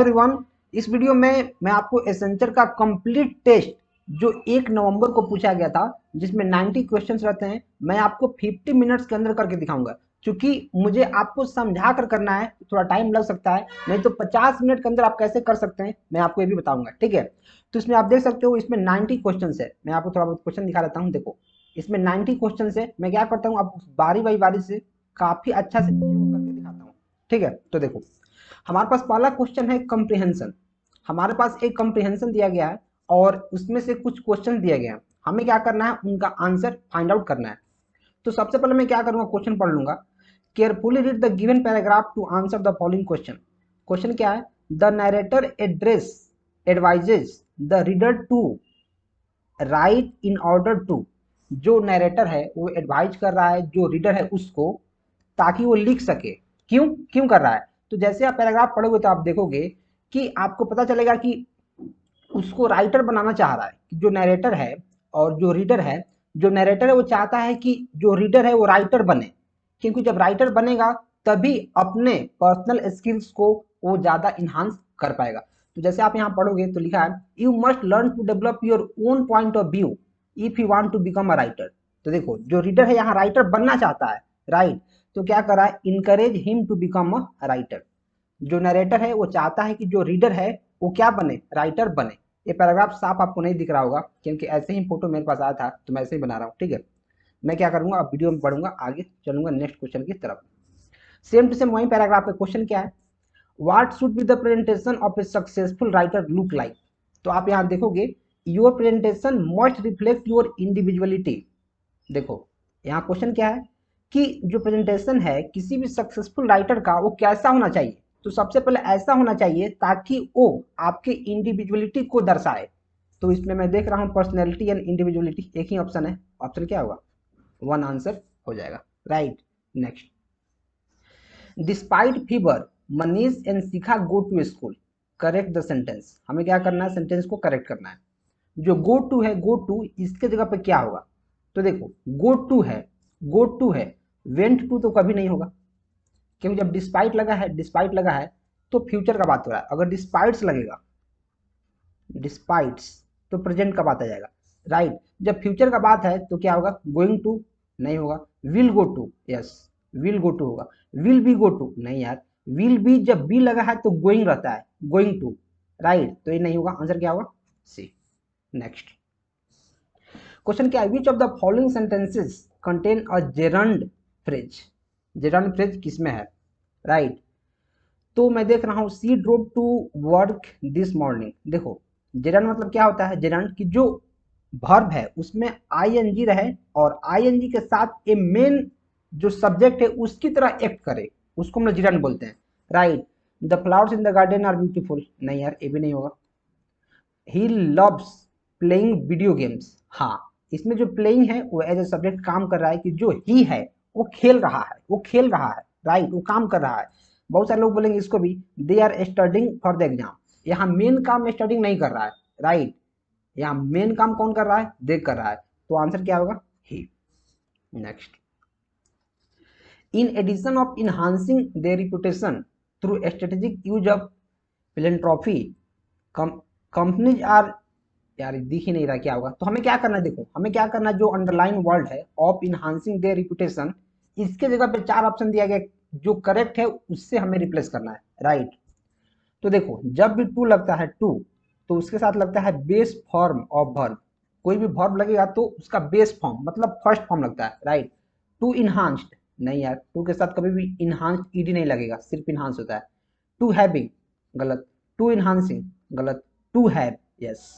Everyone, इस video में मैं आपको एसेंचर का कंप्लीट टेस्ट जो 1 नवंबर को पूछा गया था, जिसमें 90 क्वेश्चंस रहते हैं, मैं आपको 50 मिनट्स के अंदर करके दिखाऊंगा। क्योंकि मुझे आपको समझा कर करना है, थोड़ा टाइम लग सकता है, नहीं तो 50 मिनट के अंदर आप कैसे कर सकते हैं मैं आपको ये भी बताऊंगा। ठीक है, तो इसमें आप देख सकते हो, इसमें 90 क्वेश्चन है। मैं आपको थोड़ा बहुत क्वेश्चन दिखा देता हूँ। देखो, इसमें 90 क्वेश्चन है। मैं क्या करता हूँ, आप बारी बारी बारी से काफी अच्छा से करके दिखाता हूँ। ठीक है, तो देखो, हमारे पास पहला क्वेश्चन है कंप्रीहेंशन। हमारे पास एक कंप्रीहेंशन दिया गया है और उसमें से कुछ क्वेश्चन दिया गया है, हमें क्या करना है, उनका आंसर फाइंड आउट करना है। तो सबसे पहले मैं क्या करूंगा, क्वेश्चन पढ़ लूंगा। Carefully read the given paragraph to answer the following question. Question क्या है, the narrator address advises the reader to write in order to. जो नरेटर है वो एडवाइज कर रहा है जो रीडर है उसको, ताकि वो लिख सके। क्यों क्यों कर रहा है, तो जैसे आप पैराग्राफ पढ़ोगे तो आप देखोगे कि आपको पता चलेगा कि उसको राइटर बनाना चाह रहा है, कि जो नरेटर है और जो रीडर है, जो नरेटर है वो चाहता है कि जो रीडर है वो राइटर बने। क्योंकि जब राइटर बनेगा तभी अपने पर्सनल स्किल्स को वो ज़्यादा इन्हांस कर पाएगा। तो जैसे आप यहाँ पढ़ोगे तो लिखा है, you must learn to develop your own point of view if you want to become a writer. तो देखो, जो रीडर है यहाँ राइटर बनना चाहता है, राइट। तो क्या कर रहा है, encourage him to become a writer. जो नरेटर है वो चाहता है कि जो रीडर है वो क्या बने, राइटर बने। ये पैराग्राफ साफ आपको नहीं दिख रहा होगा, क्योंकि ऐसे ही फोटो मेरे पास आया था तो मैं ऐसे ही बना रहा हूँ। ठीक है, मैं क्या करूंगा, अब वीडियो में पढ़ूंगा, आगे चलूंगा नेक्स्ट क्वेश्चन की तरफ। सेम टू सेम वही पैराग्राफ का क्वेश्चन क्या है, what should be the presentation of A successful writer look like. तो आप यहाँ देखोगे, your presentation must reflect your individuality. देखो, यहाँ क्वेश्चन क्या है कि जो प्रेजेंटेशन है किसी भी सक्सेसफुल राइटर का वो कैसा होना चाहिए। तो सबसे पहले ऐसा होना चाहिए ताकि वो आपके इंडिविजुअलिटी को दर्शाए। तो इसमें मैं देख रहा हूँ पर्सनैलिटी एंड इंडिविजुअलिटी, एक ही ऑप्शन है। ऑप्शन क्या होगा, वन आंसर हो जाएगा, right. Next, despite fever Manish and Shikha go to school, correct the sentence. हमें क्या करना है, सेंटेंस को करेक्ट करना है। जो गो टू है, गो टू इसके जगह पे क्या होगा, तो देखो, गो टू है, गो टू है, वेंट टू तो कभी नहीं होगा। क्योंकि जब डिस्पाइट लगा है, डिस्पाइट लगा है तो फ्यूचर का बात हो रहा है। अगर डिस्पाइट्स लगेगा, डिस्पाइट्स, तो प्रेजेंट का बात आ जाएगा, राइट। जब फ्यूचर का बात है तो क्या होगा, गोइंग टू नहीं होगा, will go to, yes, will go to होगा। विल बी गो टू नहीं यार, विल बी जब बी लगा है तो गोइंग रहता है, गोइंग टू, राइट। तो ये नहीं होगा, आंसर क्या होगा, सी। नेक्स्ट क्वेश्चन क्या है, which of the following sentences contain a gerund phrase. Gerund phrase किसमें है, राइट। तो मैं देख रहा हूँ, she drove to work this morning. देखो, जेरंड मतलब क्या होता है, जेरंड की जो वर्ब है उसमें आईएनजी रहे और आईएनजी के साथ ए मेन जो सब्जेक्ट है उसकी तरह एक्ट करे, उसको हम लोग जेरंड बोलते हैं, right. The flowers in the garden are beautiful, नहीं यार, ये भी नहीं होगा। He loves playing video games, हाँ, इसमें जो प्लेइंग है वो एज ए सब्जेक्ट काम कर रहा है कि जो ही है वो खेल रहा है, वो खेल रहा है, राइट, वो काम कर रहा है। बहुत सारे लोग बोलेंगे इसको भी, they are studying for the exam. यहाँ मेन काम स्टडिंग नहीं कर रहा है, राइट। यहाँ मेन काम कौन कर रहा है, दे कर रहा है। तो आंसर क्या होगा, ही। Next, in addition of enhancing their reputation through strategic use of philanthropy, companies are, यार दिख ही नहीं रहा क्या होगा। तो हमें क्या करना है, देखो हमें क्या करना है, जो अंडरलाइन वर्ड है ऑफ इनहांसिंग देयर रिपुटेशन, इसके जगह पे 4 ऑप्शन दिया गया, जो करेक्ट है उससे हमें रिप्लेस करना है, राइट। तो देखो, जब भी टू लगता है, टू, तो उसके साथ लगता है बेस फॉर्म ऑफ वर्ब। कोई भी वर्ब लगेगा तो उसका बेस फॉर्म मतलब फर्स्ट फॉर्म लगता है, राइट। टू इनहांस्ड, नहीं यार, टू के साथ कभी भी इनहांस्ड ईडी नहीं लगेगा, सिर्फ इनहांस होता है। टू हैविंग, गलत। टू इनहांसिंग, गलत। To have, yes.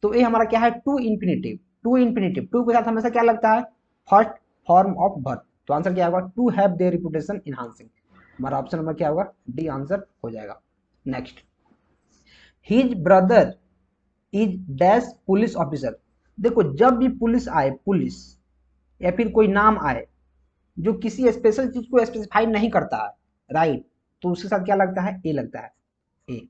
तो ये हमारा क्या है, to infinitive. To infinitive, to के साथ हमेशा क्या लगता है, फर्स्ट फॉर्म ऑफ वर्ब। तो आंसर क्या होगा, to have their reputation enhancing. हमारा ऑप्शन नंबर क्या होगा, डी आंसर हो जाएगा। Next, his brother is dash police officer. देखो, जब भी पुलिस आए, पुलिस या फिर कोई नाम आए जो किसी स्पेशल चीज को स्पेसिफाई नहीं करता है, राइट, तो उसके साथ क्या लगता है, ए लगता है, ए।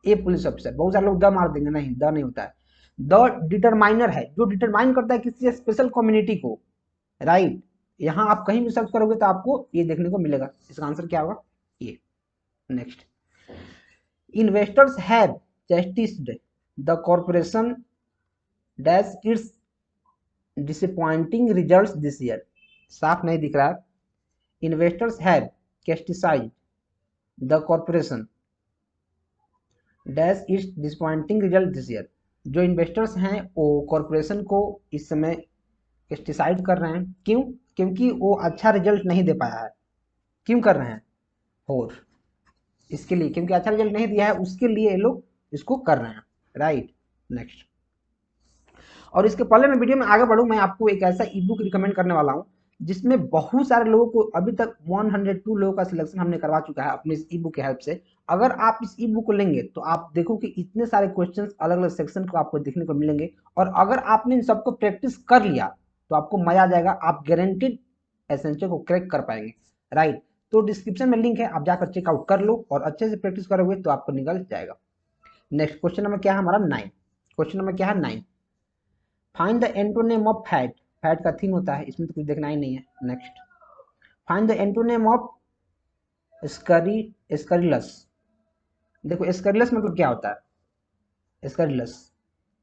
ए पुलिस ऑफिसर। बहुत सारे लोग द मार देंगे, नहीं, द नहीं होता है। द डिटरमाइनर है, जो डिटरमाइन करता है किसी स्पेशल कम्युनिटी को, राइट। यहाँ आप कहीं भी सर्च करोगे तो आपको ये देखने को मिलेगा। इसका आंसर क्या होगा, ये। Next, investors have chastised the corporation dash its disappointing results this year. साफ नहीं दिख रहा है। Investors have chastised the corporation dash its disappointing result this year. जो इन्वेस्टर्स हैं वो कॉर्पोरेशन को इस समय कैस्टिसाइड कर रहे हैं। क्यों? क्योंकि वो अच्छा रिजल्ट नहीं दे पाया है। क्यों कर रहे हैं? और इसके लिए, क्योंकि अच्छा रिजल्ट नहीं दिया है उसके लिए ये लोग इसको कर रहे हैं। Right, next. और इसके पहले मैं वीडियो में आगे बढ़ूं, मैं आपको एक ऐसा ई बुक रिकमेंड करने वाला हूं जिसमें बहुत सारे लोगों को, अभी तक 102 लोगों का सिलेक्शन हमने करवा चुका है अपने इस ई बुक की हेल्प से। अगर आप इस ई बुक को लेंगे तो आप देखो कि इतने सारे क्वेश्चंस अलग अलग सेक्शन को आपको देखने को मिलेंगे, और अगर आपने इन सबको प्रैक्टिस कर लिया तो आपको मजा आ जाएगा, आप गारंटेड एसेंशियल को क्रैक कर पाएंगे। राइट, तो डिस्क्रिप्शन में लिंक है, आप जाकर चेकआउट कर लो और अच्छे से प्रैक्टिस करोगे तो आपको निकल जाएगा। नेक्स्ट क्वेश्चन नंबर क्या है हमारा? 9। क्वेश्चन नंबर क्या है? 9। Find the antonym of fat. Fat का थीम होता है, इसमें तो कुछ देखना ही नहीं है। Next, find the antonym of scurrilous. देखो स्करीलस मतलब क्या होता है? स्करीलस,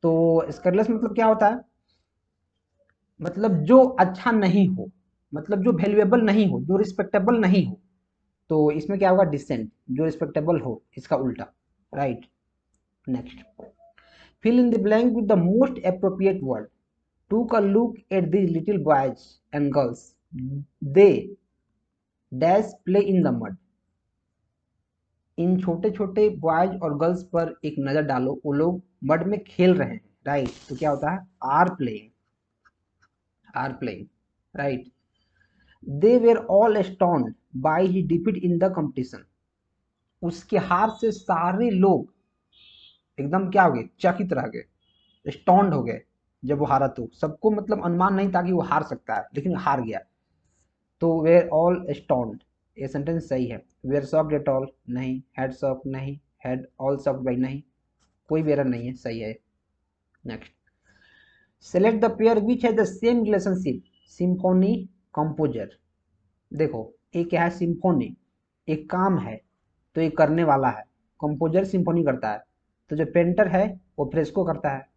तो स्करीलस मतलब क्या होता है? मतलब जो अच्छा नहीं हो, मतलब जो वैल्यूएबल नहीं हो, जो रिस्पेक्टेबल नहीं हो। तो इसमें क्या होगा? डिसेंट, जो रिस्पेक्टेबल हो, इसका उल्टा। Right, next. Fill in the blank with the most appropriate word. took a look at these little boys and girls. They dash play in the mud. इन छोटे छोटे बॉयज और गर्ल्स पर एक नजर डालो, वो लोग मड में खेल रहे हैं। राइट, तो क्या होता है? Are playing, are playing. Right, they were all stoned by he defeat in the competition. उसके हार से सारे लोग एकदम क्या हो गए? चकित रह गए, स्टोन्ड हो गए। जब वो हारा तो सबको मतलब अनुमान नहीं था कि वो हार सकता है, लेकिन हार गया। तो वेयर ऑल स्टोन्ड, ये सेंटेंस सही है। वेयर शॉक्ड एट ऑल, नहीं। हैड शॉक्ड, नहीं। हैड ऑल शॉक्ड बाई, नहीं। कोई भी एरर नहीं है, सही है। Next, select the pair which has the same relationship. Symphony, composer. देखो ये क्या है? सिम्फोनी एक काम है, तो ये करने वाला है। कंपोजर सिम्फोनी करता है, तो जो पेंटर है वो फ्रेस्को करता है।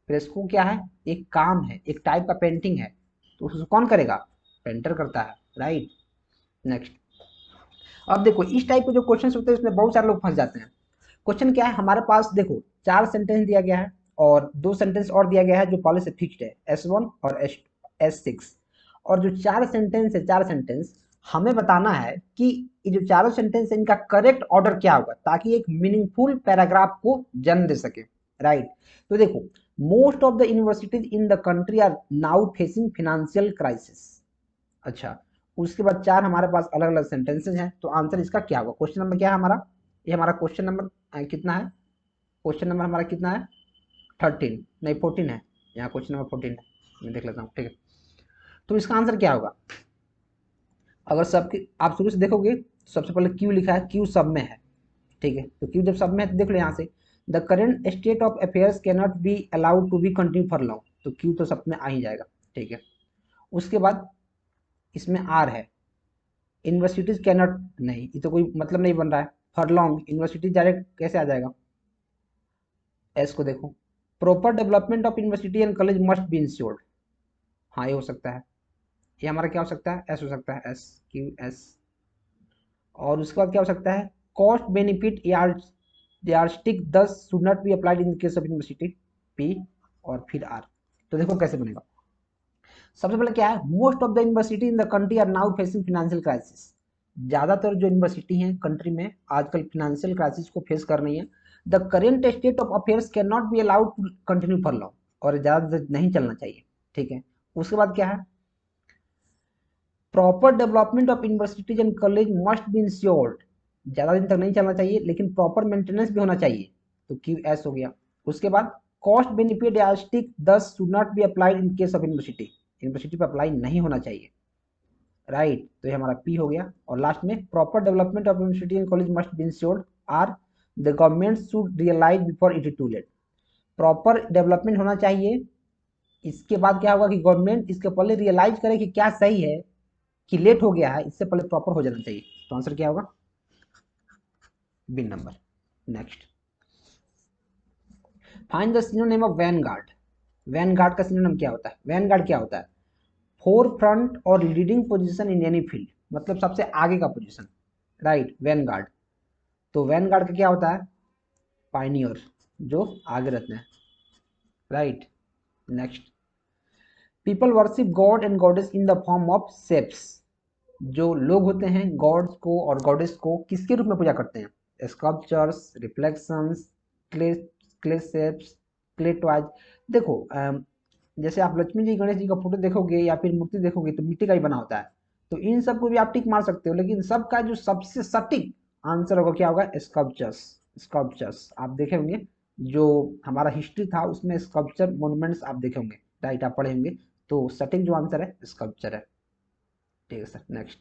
फ्रेस्को क्या है? एक काम है, एक टाइप का पेंटिंग है, तो उसको कौन करेगा? पेंटर करता है। Right, next. अब देखो इस टाइप के जो क्वेश्चन होते हैं इसमें बहुत सारे लोग फंस जाते हैं। क्वेश्चन क्या है हमारे पास? देखो 4 सेंटेंस दिया गया है और 2 सेंटेंस और दिया गया है जो पहले से फिक्स्ड है, S1 और S6। और जो 4 सेंटेंस है, 4 सेंटेंस हमें बताना है कि ये जो चारों सेंटेंस है इनका करेक्ट ऑर्डर क्या होगा, ताकि एक मीनिंगफुल पैराग्राफ को जन्म दे सके। राइट, तो देखो most of the universities in the country are now facing financial crisis. अच्छा, उसके बाद 4 हमारे पास अलग अलग सेंटेंसेज हैं, तो आंसर इसका क्या होगा? क्वेश्चन नंबर क्या है हमारा? ये हमारा क्वेश्चन नंबर कितना है? क्वेश्चन नंबर हमारा कितना है? 13 नहीं 14 है। यहाँ क्वेश्चन नंबर 14 है, मैं देख लेता हूँ। ठीक है, तो इसका आंसर क्या होगा? अगर सबके आप शुरू से देखोगे, सबसे पहले क्यू लिखा है, क्यू सब में है। ठीक है, तो क्यू जब सब में है तो देख लो यहाँ से, the current state of affairs can not be allowed to be continue for long, तो क्यू तो सब में आ ही जाएगा। ठीक है, उसके बाद इसमें आर है, यूनिवर्सिटीज कैन नॉट, नहीं ये तो कोई मतलब नहीं बन रहा है। फॉर लॉन्ग, यूनिवर्सिटीज डायरेक्ट कैसे आ जाएगा? एस को देखो, proper development of university and college must be insured. हाँ ये हो सकता है, ये हमारा क्या हो सकता है? एस हो सकता है, एस, क्यू एस। और उसके बाद क्या हो सकता है? कॉस्ट बेनिफिट यार्डस्टिक दस should not be applied in case of university, P. और फिर आर। तो देखो कैसे बनेगा। सबसे पहले क्या है? Most of the university in the country are now facing financial crisis. ज्यादातर जो यूनिवर्सिटी हैं कंट्री में आजकल फाइनेंशियल क्राइसिस को फेस कर रही है। The current state of affairs can not be allowed to continue for long, और ज्यादा देर नहीं चलना चाहिए। ठीक है, उसके बाद क्या है? Proper development of universities and college must be insured. ज्यादा दिन तक नहीं चलना चाहिए, लेकिन प्रॉपर मेंटेनेंस भी होना चाहिए, तो क्यू एस हो गया। उसके बाद कॉस्ट बेनिफिट यार्डस्टिक दस should not be applied in case of university, university पर अप्लाई नहीं होना चाहिए। राइट, तो ये हमारा पी हो गया। और लास्ट में proper development of university and college must be ensured, आर। The government should realise before it is too late. Proper development होना चाहिए, इसके बाद क्या होगा कि गवर्नमेंट इसके पहले रियलाइज करे कि क्या सही है, कि लेट हो गया है, इससे पहले प्रॉपर हो जाना चाहिए। तो आंसर क्या होगा? B number. Next, find the synonym of vanguard. Vanguard का सिनोनिम क्या होता है? वैनगार्ड क्या होता है? फोर फ्रंट और leading position in any field, मतलब सबसे आगे का पोजीशन, राइट, वैनगार्ड। तो वैनगार्ड का क्या होता है? पायनियर, जो आगे रहते हैं, right. Next, people worship god and goddess in the form of shapes. जो लोग होते हैं गॉड्स को और गॉडेस को किसके रूप में पूजा करते हैं? Sculptures, reflections, clay clay shapes, clay toys. देखो जैसे आप लक्ष्मी जी गणेश जी का फोटो देखोगे या फिर मूर्ति देखोगे तो मिट्टी का ही बना होता है, तो इन सबको भी आप टिक मार सकते हो, लेकिन सबका जो सबसे सटीक आंसर होगा क्या होगा? स्कल्पचर्स। स्कल्पचर्स आप देखे होंगे, जो हमारा हिस्ट्री था उसमें स्कल्पचर मोन्यूमेंट्स आप देखे होंगे, राइट, आप पढ़े होंगे। तो सटीक जो आंसर है स्कल्पचर है। ठीक है सर। नेक्स्ट,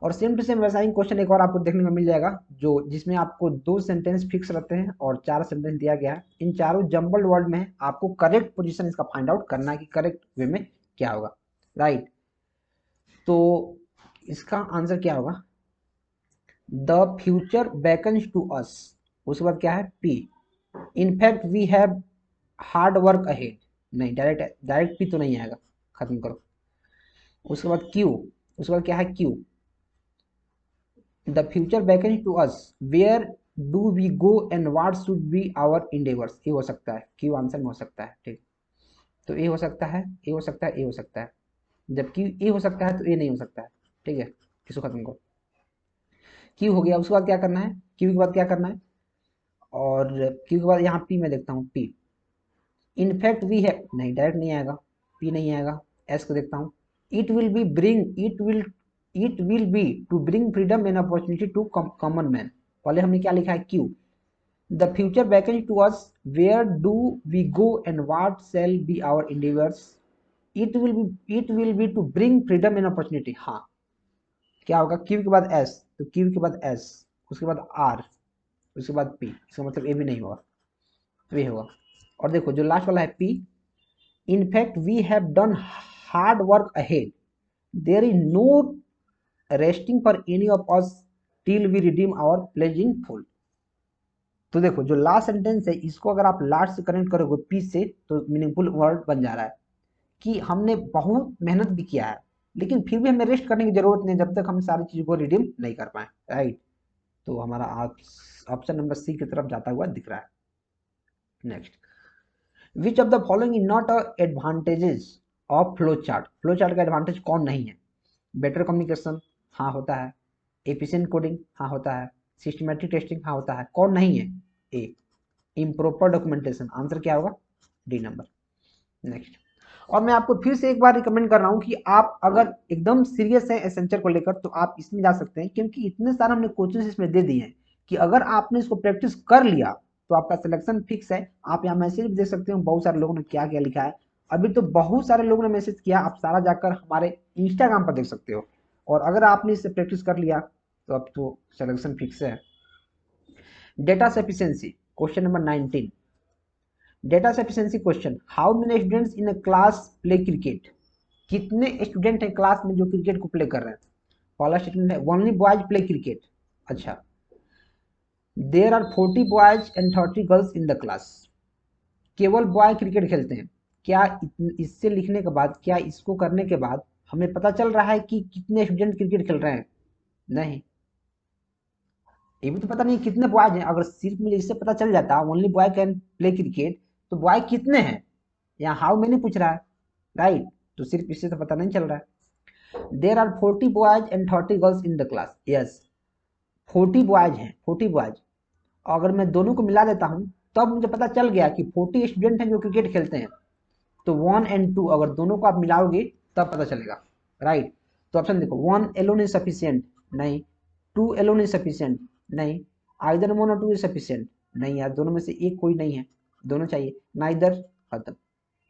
और सेम टू सेम वैसा ही क्वेश्चन एक और आपको देखने को मिल जाएगा, जो जिसमें आपको 2 सेंटेंस फिक्स रहते हैं और 4 सेंटेंस दिया गया है। इन चारों जंबल्ड वर्ड में है, आपको करेक्ट पोजीशन इसका फाइंड आउट करना है कि करेक्ट वे में क्या होगा, राइट। तो इसका आंसर क्या होगा? The future beckons to us. उसके बाद क्या है? P, in fact we have hard work ahead. नहीं, डायरेक्ट डायरेक्ट पी तो नहीं आएगा, खत्म करो। उसके बाद क्यू, उसके बाद क्या है? Q, the future beckons to us, where do we go and what should be our endeavours. ये हो सकता है, क्यू आंसर में हो सकता है, ठीक। तो ए हो सकता है, ए हो सकता है, ए हो सकता है। जबकि ए हो सकता है तो ए नहीं हो सकता है, ठीक है। इसको खत्म करो, क्यू हो गया। उसके बाद क्या करना है? क्यू के बाद क्या करना है? और क्यू के बाद यहाँ पी में देखता हूँ, पी, इनफैक्ट वी है, नहीं डायरेक्ट नहीं आएगा, पी नहीं आएगा। एस को देखता हूँ, it will be bring, it will be to bring freedom and opportunity to common man. पहले हमने क्या लिखा है? Q, the future beckons to us, where do we go and what shall be our endeavors, it will be to bring freedom and opportunity. हाँ, क्या होगा? Q के बाद एस, तो क्यू के बाद एस, उसके बाद आर, उसके बाद पी। इसका मतलब ए भी नहीं होगा, तो ये होगा। और देखो जो लास्ट वाला है P, in fact we have done hard work ahead, there is no resting for any of us till we redeem our pledge in full. तो देखो जो लास्ट सेंटेंस है, इसको अगर आप लास्ट से कनेक्ट करोगे पी से, तो मीनिंगफुल वर्ड बन जा रहा है कि हमने बहुत मेहनत भी किया है, लेकिन फिर भी हमें रेस्ट करने की जरूरत नहीं जब तक हम सारी चीजों को रिडीम नहीं कर पाए, राइट। तो हमारा ऑप्शन नंबर सी की तरफ जाता हुआ दिख रहा है। Next, which of the following is not advantages of flow chart. Flow chart का एडवांटेज कौन नहीं है? बेटर कम्युनिकेशन, हाँ होता है। एफिशिएंट कोडिंग, हाँ होता है। सिस्टमैटिक टेस्टिंग, हाँ होता है। कौन नहीं है? ए, इम्प्रॉपर डॉक्यूमेंटेशन। आंसर क्या होगा? D number. नेक्स्ट, और मैं आपको फिर से एक बार रिकमेंड कर रहा हूं कि आप अगर एकदम सीरियस है एसेंचर को लेकर तो आप इसमें जा सकते हैं, क्योंकि इतने सारे हमने कोचेस इसमें दे दिए हैं कि अगर आपने इसको प्रैक्टिस कर लिया तो आपका सिलेक्शन फिक्स है। आप यहाँ मैसेज भी देख सकते हो, बहुत सारे लोगों ने क्या क्या लिखा है। अभी तो बहुत सारे लोगों ने मैसेज किया, आप सारा जाकर हमारे इंस्टाग्राम पर देख सकते हो। और अगर आपने इससे प्रैक्टिस कर लिया तो अब तो सिलेक्शन फिक्स है। Data sufficiency, question number 19। Data sufficiency question, how many students in a class play cricket. कितने स्टूडेंट हैं क्लास में जो क्रिकेट को प्ले कर रहे हैं? पहला स्टेटमेंट है ओनली बॉयज प्ले क्रिकेट। अच्छा, there are 40 boys and 30 girls in the class. केवल बॉय क्रिकेट खेलते हैं। क्या इससे लिखने के बाद, क्या इसको करने के बाद हमें पता चल रहा है कि कितने स्टूडेंट क्रिकेट खेल रहे हैं? नहीं, ये भी तो पता नहीं कितने बॉयज हैं। अगर सिर्फ मुझे इससे पता चल जाता only boy can play cricket, तो बॉय कितने हैं? यहाँ हाउ मेनी पूछ रहा है, राइट। तो सिर्फ इससे तो पता नहीं चल रहा है। There are 40 boys and 30 girls in the class. Yes, 40 boys हैं, 40 बॉयज। अगर मैं दोनों को मिला देता हूँ तब मुझे पता चल गया कि 40 स्टूडेंट हैं जो क्रिकेट खेलते हैं। तो 1 एंड 2 अगर दोनों को आप मिलाओगे तब पता चलेगा, राइट। तो ऑप्शन देखो, 1 एलोन इज सफिशिएंट, नहीं। 2 एलोन इज सफिशिएंट, नहीं। आइदर 1 और 2 इज सफिशिएंट, नहीं यार, दोनों में से एक कोई नहीं है, दोनों चाहिए। नाइदर, खत्म।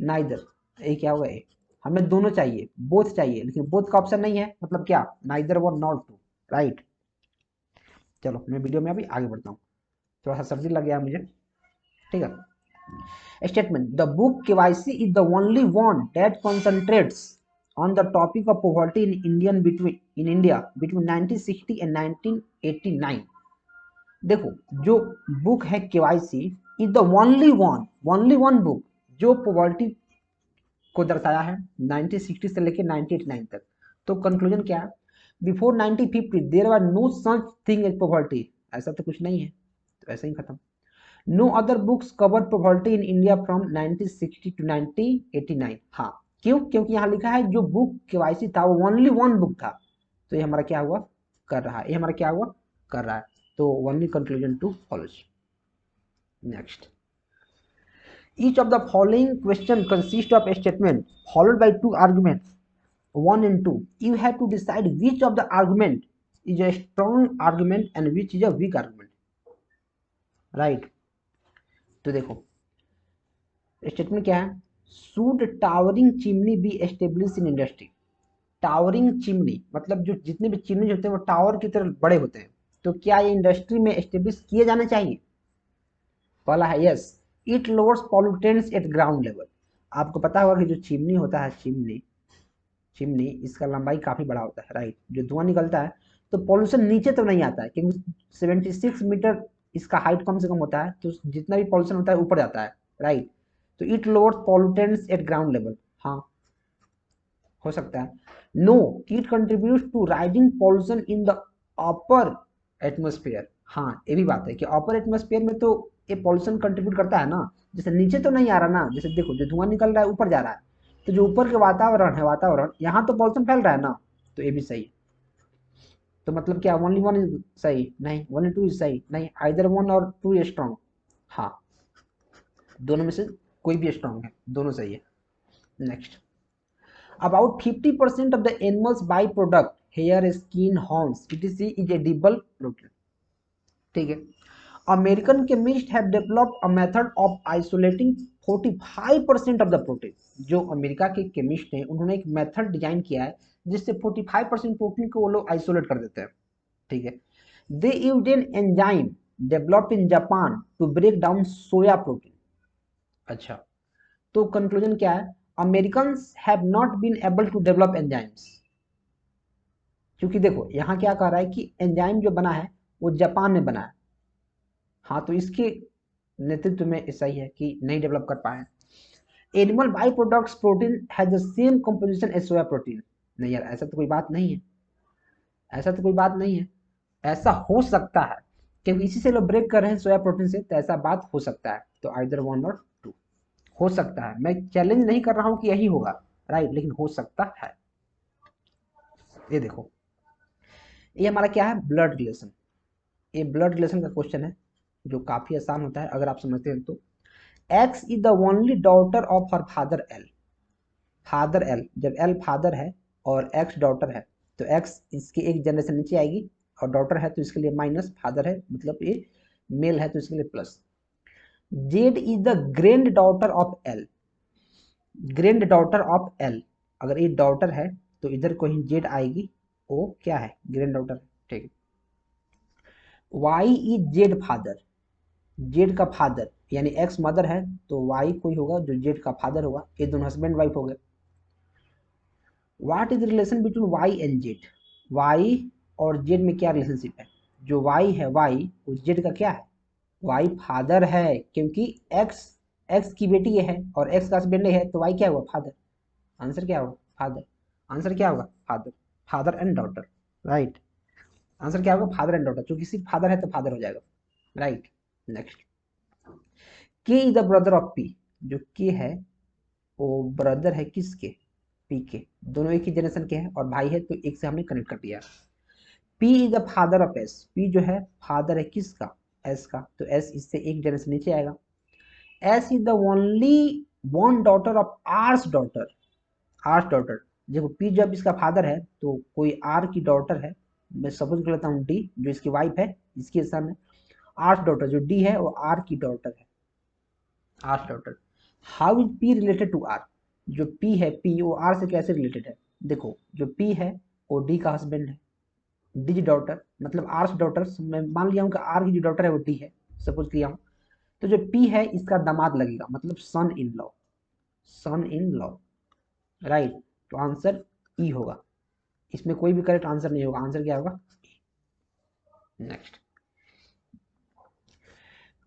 नाइदर, ये क्या होगा? ए, हमें दोनों चाहिए, बोथ चाहिए, लेकिन बोथ का ऑप्शन नहीं है, मतलब क्या? Neither 1 not 2, right. चलो मैं वीडियो में अभी आगे बढ़ता हूँ, थोड़ा सा सर्दी लग गया मुझे, ठीक है। Statement, the book KYC is the only one that concentrates on the topic of poverty in India between 1960 and 1989. देखो जो बुक है KYC is the only one book जो पॉवर्टी को दर्शाया है 1960 से लेकर 1989 तक। तो कंक्लूजन क्या है, before 1950 there were no such thing as poverty, ऐसा तो कुछ नहीं है, तो ऐसे ही खत्म। No other books cover poverty in India from 1960 to 1989। हाँ क्यों, क्योंकि यहाँ लिखा है जो बुक केवाईसी था वो ओनली वन बुक था, तो ये हमारा क्या हुआ, कर रहा है, ये हमारा क्या हुआ, कर रहा है। तो only conclusion two follows. Next, each of the following question consists of a statement followed by two arguments 1 and 2. You have to decide which of the argument is a strong argument and which is a weak argument, right? तो देखो statement क्या है, should towering chimney B establish in industry. Towering chimney मतलब जो जितने भी chimney होते हैं वो टावर की तरह बड़े होते हैं, तो क्या ये इंडस्ट्री में एस्टेब्लिश किए जाने चाहिए। पहला है yes, it lowers pollutants at ground level. आपको पता होगा कि जो चिमनी होता है, चिमनी चिमनी इसका लंबाई काफी बड़ा होता है, राइट। जो धुआं निकलता है तो पॉल्यूशन नीचे तो नहीं आता है, क्योंकि 76 मीटर इसका हाइट कम से कम होता है, तो जितना भी पॉल्यूशन होता है ऊपर जाता है, राइट। तो it lowers pollutants at ground level, हाँ हो सकता है। No, it contribute to rising pollution in the upper atmosphere. हाँ ये भी बात है कि अपर एटमोस्फेयर में तो ये पॉल्यूशन कंट्रीब्यूट करता है ना, जैसे नीचे तो नहीं आ रहा ना, जैसे देखो जो धुआं निकल रहा है ऊपर जा रहा है, तो जो ऊपर के वातावरण है, वातावरण यहाँ तो पॉल्यूशन फैल रहा है ना, तो ये भी सही है। तो मतलब क्या ओनली वन इज सही नहीं, ओनली टू इज सही नहीं, आइदर वन और टू इज स्ट्रॉन्ग, हाँ दोनों में से कोई भी स्ट्रॉन्ग है, दोनों सही है। Next, about 50% of the animals byproduct hair, skin, horns etc is edible protein, ठीक है। American chemist have developed a method of isolating 45% of the protein. जो अमेरिका के केमिस्ट हैं उन्होंने एक मेथड डिजाइन किया है जिससे 45% प्रोटीन को वो लोग आइसोलेट कर देते हैं, ठीक है। They use an enzyme developed in Japan to break down soya protein. अच्छा, तो कंक्लूजन क्या है, Americans have not been able to develop enzymes. क्योंकि देखो यहाँ क्या कह रहा है कि एंजाइम जो बना है वो जापान में बना है, हाँ तो इसके नेतृत्व में ऐसा ही है कि नहीं डेवलप कर पाए। Animal by products protein has the same composition as soya protein. नहीं यार ऐसा तो कोई बात नहीं है, ऐसा तो कोई बात नहीं है, ऐसा हो सकता है क्योंकि इसी से लोग ब्रेक कर रहे हैं सोया प्रोटीन से, तो ऐसा बात हो सकता है। तो आइदर वन और टू हो सकता है, मैं चैलेंज नहीं कर रहा हूं कि यही होगा, राइट, लेकिन हो सकता है। ये देखो ये हमारा क्या है, ब्लड रिलेशन। ये ब्लड रिलेशन का क्वेश्चन है जो काफी आसान होता है अगर आप समझते हैं तो। X is the only daughter of her father L. Father L, जब एल फादर है और एक्स डॉटर है, तो एक्स इसके एक जनरेशन नीचे आएगी, और डॉटर है तो इसके लिए माइनस, फादर है मतलब ये मेल है तो इसके लिए plus. Z is the grand daughter of L. Grand daughter of L, अगर ये डॉटर है तो इधर कोई जेड आएगी, वो क्या है, ग्रैंड डॉटर, ठीक है। Y is Z father, Z का फादर यानी एक्स मदर है, तो वाई कोई होगा जो जेड का फादर होगा, ये दोनों हस्बैंड वाइफ हो गए। What is relation between Y and Z. Y और जेड में क्या रिलेशनशिप है, जो वाई है, वाई वो जेड का क्या है, वाई फादर है, क्योंकि एक्स एक्स की बेटी है और एक्स का हस्बैंड है, तो वाई क्या हुआ, फादर। आंसर क्या होगा, फादर। आंसर क्या होगा, father. Father and daughter, right. Answer क्या होगा, फादर एंड डॉटर, क्योंकि सिर्फ फादर है तो फादर हो जाएगा, right. Next, K is the brother of P. जो के है वो ब्रदर है किसके, पी के, दोनों एक ही जनरेशन के हैं और भाई है तो एक से हमने कनेक्ट कर दिया। P is the father of S. P जो है फादर है किसका, एस का, तो एस इससे एक जनरेशन नीचे आएगा। S is the only one daughter of R's daughter. R's daughter, देखो पी जब इसका फादर है तो कोई आर की डॉटर है, मैं सपोज कर लेता हूँ डी जो इसकी वाइफ है, इसकी सन है। आर्स डॉटर जो डी है वो आर की डॉटर है, R's daughter. How is P related to R. जो पी है, पी वो आर से कैसे रिलेटेड है, देखो जो पी है वो डी का हस्बैंड है, डी की डॉटर मतलब आर्स डॉटर, मैं मान लिया हूँ कि आर की जो डॉटर है वो डी है, सपोज किया हूँ। तो जो पी है इसका दामाद लगेगा, मतलब son in law, son in law, right. तो आंसर ई होगा, इसमें कोई भी करेक्ट आंसर नहीं होगा, आंसर क्या होगा, next.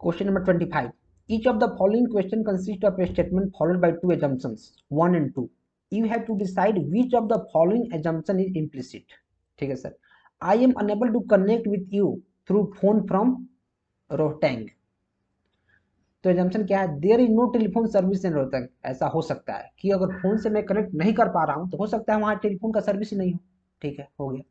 Question number 25, each of the following question consists of a statement followed by two assumptions 1 and 2. You have to decide which of the following assumption is implicit. ठीक है sir, I am unable to connect with you through phone from Rohtang. तो assumption क्या है, there is no telephone service in Rohtak. ऐसा हो सकता है कि अगर फोन से मैं कनेक्ट नहीं कर पा रहा हूं तो हो सकता है वहां टेलीफोन का सर्विस ही नहीं हो। ठीक है, हो गया।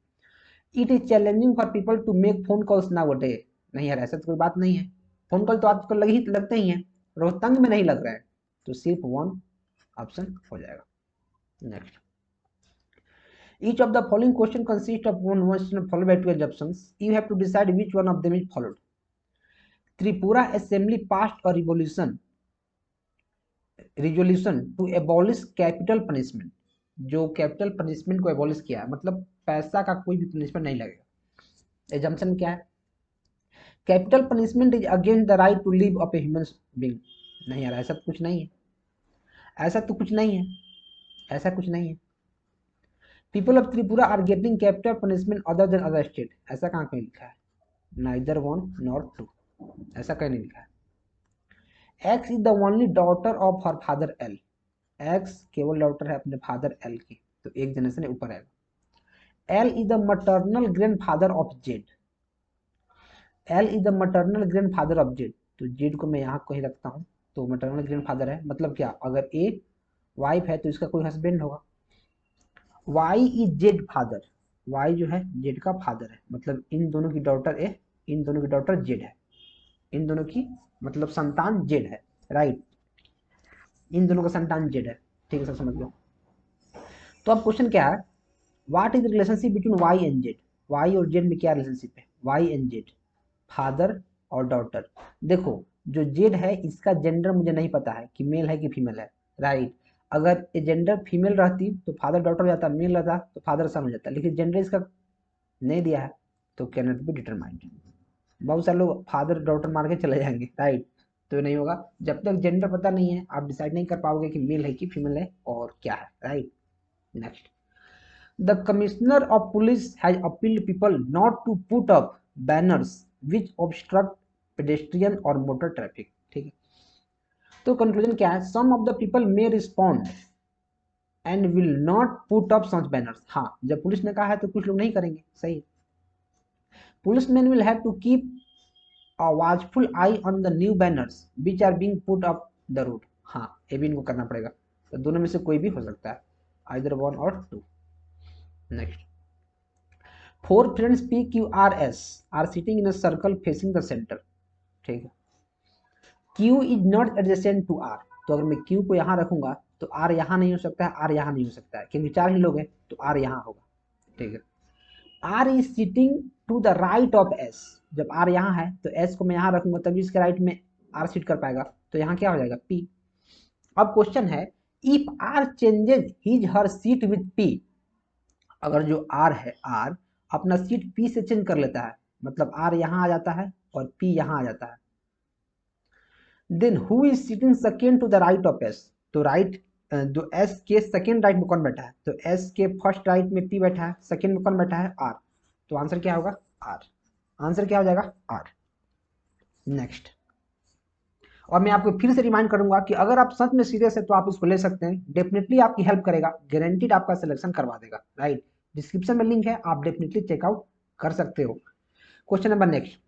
It is challenging for people to make phone calls now day. नहीं यार, ऐसा तो कोई बात नहीं है, फोन कॉल तो आजकल लगते ही हैं, रोहतांग में नहीं लग रहा है, तो सिर्फ 1 ऑप्शन हो जाएगा। Next, each of the following question consists of one question followed by two assumptions. You have to decide which one of them is followed. Tripura assembly passed a resolution to abolish capital punishment. जो capital punishment को abolish किया है, मतलब पैसा का कोई भी punishment नहीं लगेगा। एजम्पशन क्या है, capital punishment is against the right to live of a human being. नहीं यार, ऐसा तो कुछ नहीं है, ऐसा तो कुछ नहीं है, ऐसा कुछ नहीं है। People of Tripura are getting capital punishment other than other state. ऐसा कहाँ कहीं लिखा है, नाइदर 1 नॉर 2, ऐसा कहीं नहीं लिखा है। X is the only daughter of her father L. X केवल डॉटर है अपने फादर एल की, तो एक जनरेशन ऊपर आएगा। L is the maternal grand father of Z. L is the maternal grand father of Z, तो जेड को मैं यहाँ कहीं रखता हूँ, तो मटर्नल ग्रैंड फादर है, मतलब क्या, अगर ए वाइफ है तो इसका कोई हस्बैंड होगा। Y is Z father, Y जो है जेड का फादर है, मतलब इन दोनों की डॉटर ए, इन दोनों की डॉटर जेड है, इन दोनों की मतलब संतान जेड है, राइट, इन दोनों का संतान जेड है। ठीक है सर, समझ लो। तो अब क्वेश्चन क्या है, what is relationship between Y and Z. Y और जेड में क्या रिलेशनशिप है, वाई एंड जेड, फादर और डॉटर। देखो जो जेड है इसका जेंडर मुझे नहीं पता है कि मेल है कि फीमेल है, राइट। अगर ये जेंडर फीमेल रहती तो फादर डॉटर हो जाता, मेल रहता तो फादर सन हो जाता, लेकिन जेंडर इसका नहीं दिया है तो कैन नॉट बी डिटरमाइंड। बहुत सारे लोग फादर डॉटर मार के चले जाएंगे, राइट, तो नहीं होगा। जब तक जेंडर पता नहीं है आप डिसाइड नहीं कर पाओगे कि मेल है कि फीमेल है और क्या है, right. Next, the commissioner of police has appealed people not to put up banners which obstruct pedestrian और मोटर ट्रैफिक। ठीक है, तो कंक्लूजन क्या है, some of the people may respond and will not put up such banners. हाँ, जब police ने कहा है तो कुछ लोग नहीं करेंगे, सही है। Policeman will have to keep a watchful eye on the new banners which are being put up the road। हाँ, ये भी इनको करना पड़ेगा, तो दोनों में से कोई भी हो सकता है, either 1 or 2। Next, 4 friends P Q R S are sitting in a circle facing the center। ठीक है, Q is not adjacent to R, तो अगर मैं Q को यहाँ रखूंगा तो R यहाँ नहीं हो सकता है, R यहाँ नहीं हो सकता है, क्योंकि 4 ही लोग हैं तो R यहाँ होगा। ठीक है, R is sitting to the right of S। जब R यहाँ है तो S को मैं यहाँ रखूंगा तभी इसके राइट में R सीट कर पाएगा, तो यहाँ क्या हो जाएगा, P। अब क्वेश्चन है, if R changes his her seat with P। अगर जो R है, R अपना सीट P से चेंज कर लेता है, मतलब R यहाँ आ जाता है और P यहाँ आ जाता है, then who is sitting second to the right of S। तो राइट जो S के सेकेंड राइट में कौन बैठा है, तो S के फर्स्ट राइट में P बैठा है, सेकेंड में कौन बैठा है, R। तो आंसर क्या होगा, R। आंसर क्या हो जाएगा, R। नेक्स्ट, और मैं आपको फिर से रिमाइंड करूंगा कि अगर आप सच में सीरियस है तो आप इसको ले सकते हैं, डेफिनेटली आपकी हेल्प करेगा, गारंटीड आपका सिलेक्शन करवा देगा, राइट। डिस्क्रिप्शन में लिंक है, आप डेफिनेटली चेकआउट कर सकते हो। Question number next,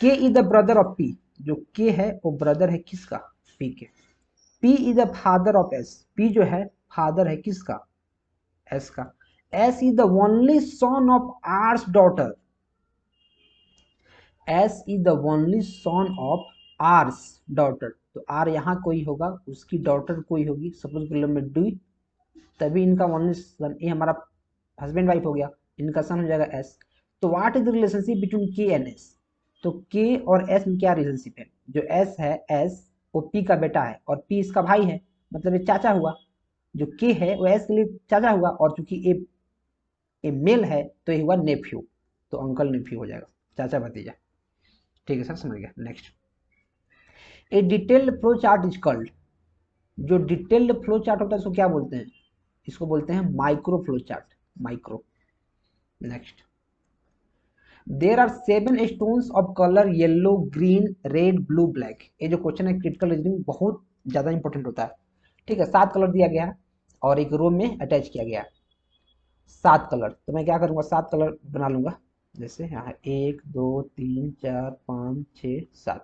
K is the brother of P. जो के है वो ब्रदर है किसका, पी के। P is the father of S. P जो है फादर है किसका, एस का। S is the only son of R's daughter. S is the only son of R's daughter, तो आर यहाँ कोई होगा, उसकी डॉटर कोई होगी, सपोज कर लो मैं डू, तभी इनका ओनली सन, ये हमारा हस्बैंड वाइफ हो गया, इनका सन हो जाएगा एस। तो what is the relationship between के एंड एस। तो के और एस में क्या रिलेशनशिप है, जो एस है, एस वो पी का बेटा है और पी इसका भाई है, मतलब ये चाचा हुआ। जो के है वो एस के लिए चाचा हुआ, और चूंकि ए मेल है तो ये हुआ नेफ्यू, तो अंकल नेफ्यू हो जाएगा, चाचा भतीजा। ठीक है सर, समझ गया। Next, a detailed flow chart is called. जो डिटेल्ड फ्लो चार्ट होता है उसको क्या बोलते हैं, इसको बोलते हैं micro flow chart, micro. Next, there are 7 stones of colour yellow green red blue black. ये जो क्वेश्चन है क्रिटिकल रीजनिंग बहुत ज्यादा इंपॉर्टेंट होता है। ठीक है, 7 कलर दिया गया है और एक रो में अटैच किया गया है 7 कलर। तो मैं क्या करूंगा, 7 कलर बना लूंगा। जैसे यहाँ 1 2 3 4 5 6 7।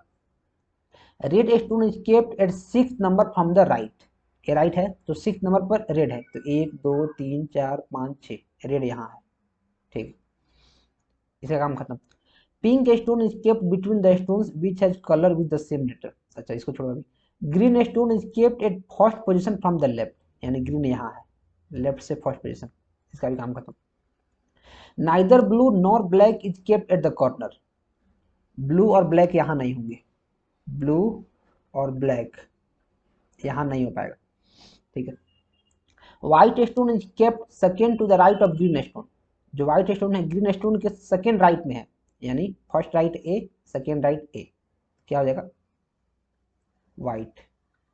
Red stone is kept eight 6th number from the right. ये राइट है तो 6th नंबर पर रेड है, तो 1 2 3 4 5 6 रेड यहाँ है। ठीक, इसका काम खत्म। Pink stone is kept between the stones which has colour with the same letter. अच्छा, इसको छोड़ो अभी। Green stone is kept at first position from the left, यानी ग्रीन यहाँ है लेफ्ट से फर्स्ट पोजीशन। इसका भी काम खत्म। Neither blue nor black is kept at the corner. Blue और ब्लैक यहाँ नहीं होंगे, ब्लू और ब्लैक यहाँ नहीं हो पाएगा। ठीक है। White stone is kept second to the right of green stone. जो व्हाइट स्टोन है ग्रीन स्टोन के सेकेंड राइट में है, यानी फर्स्ट राइट ए सेकेंड राइट ए, क्या हो जाएगा व्हाइट।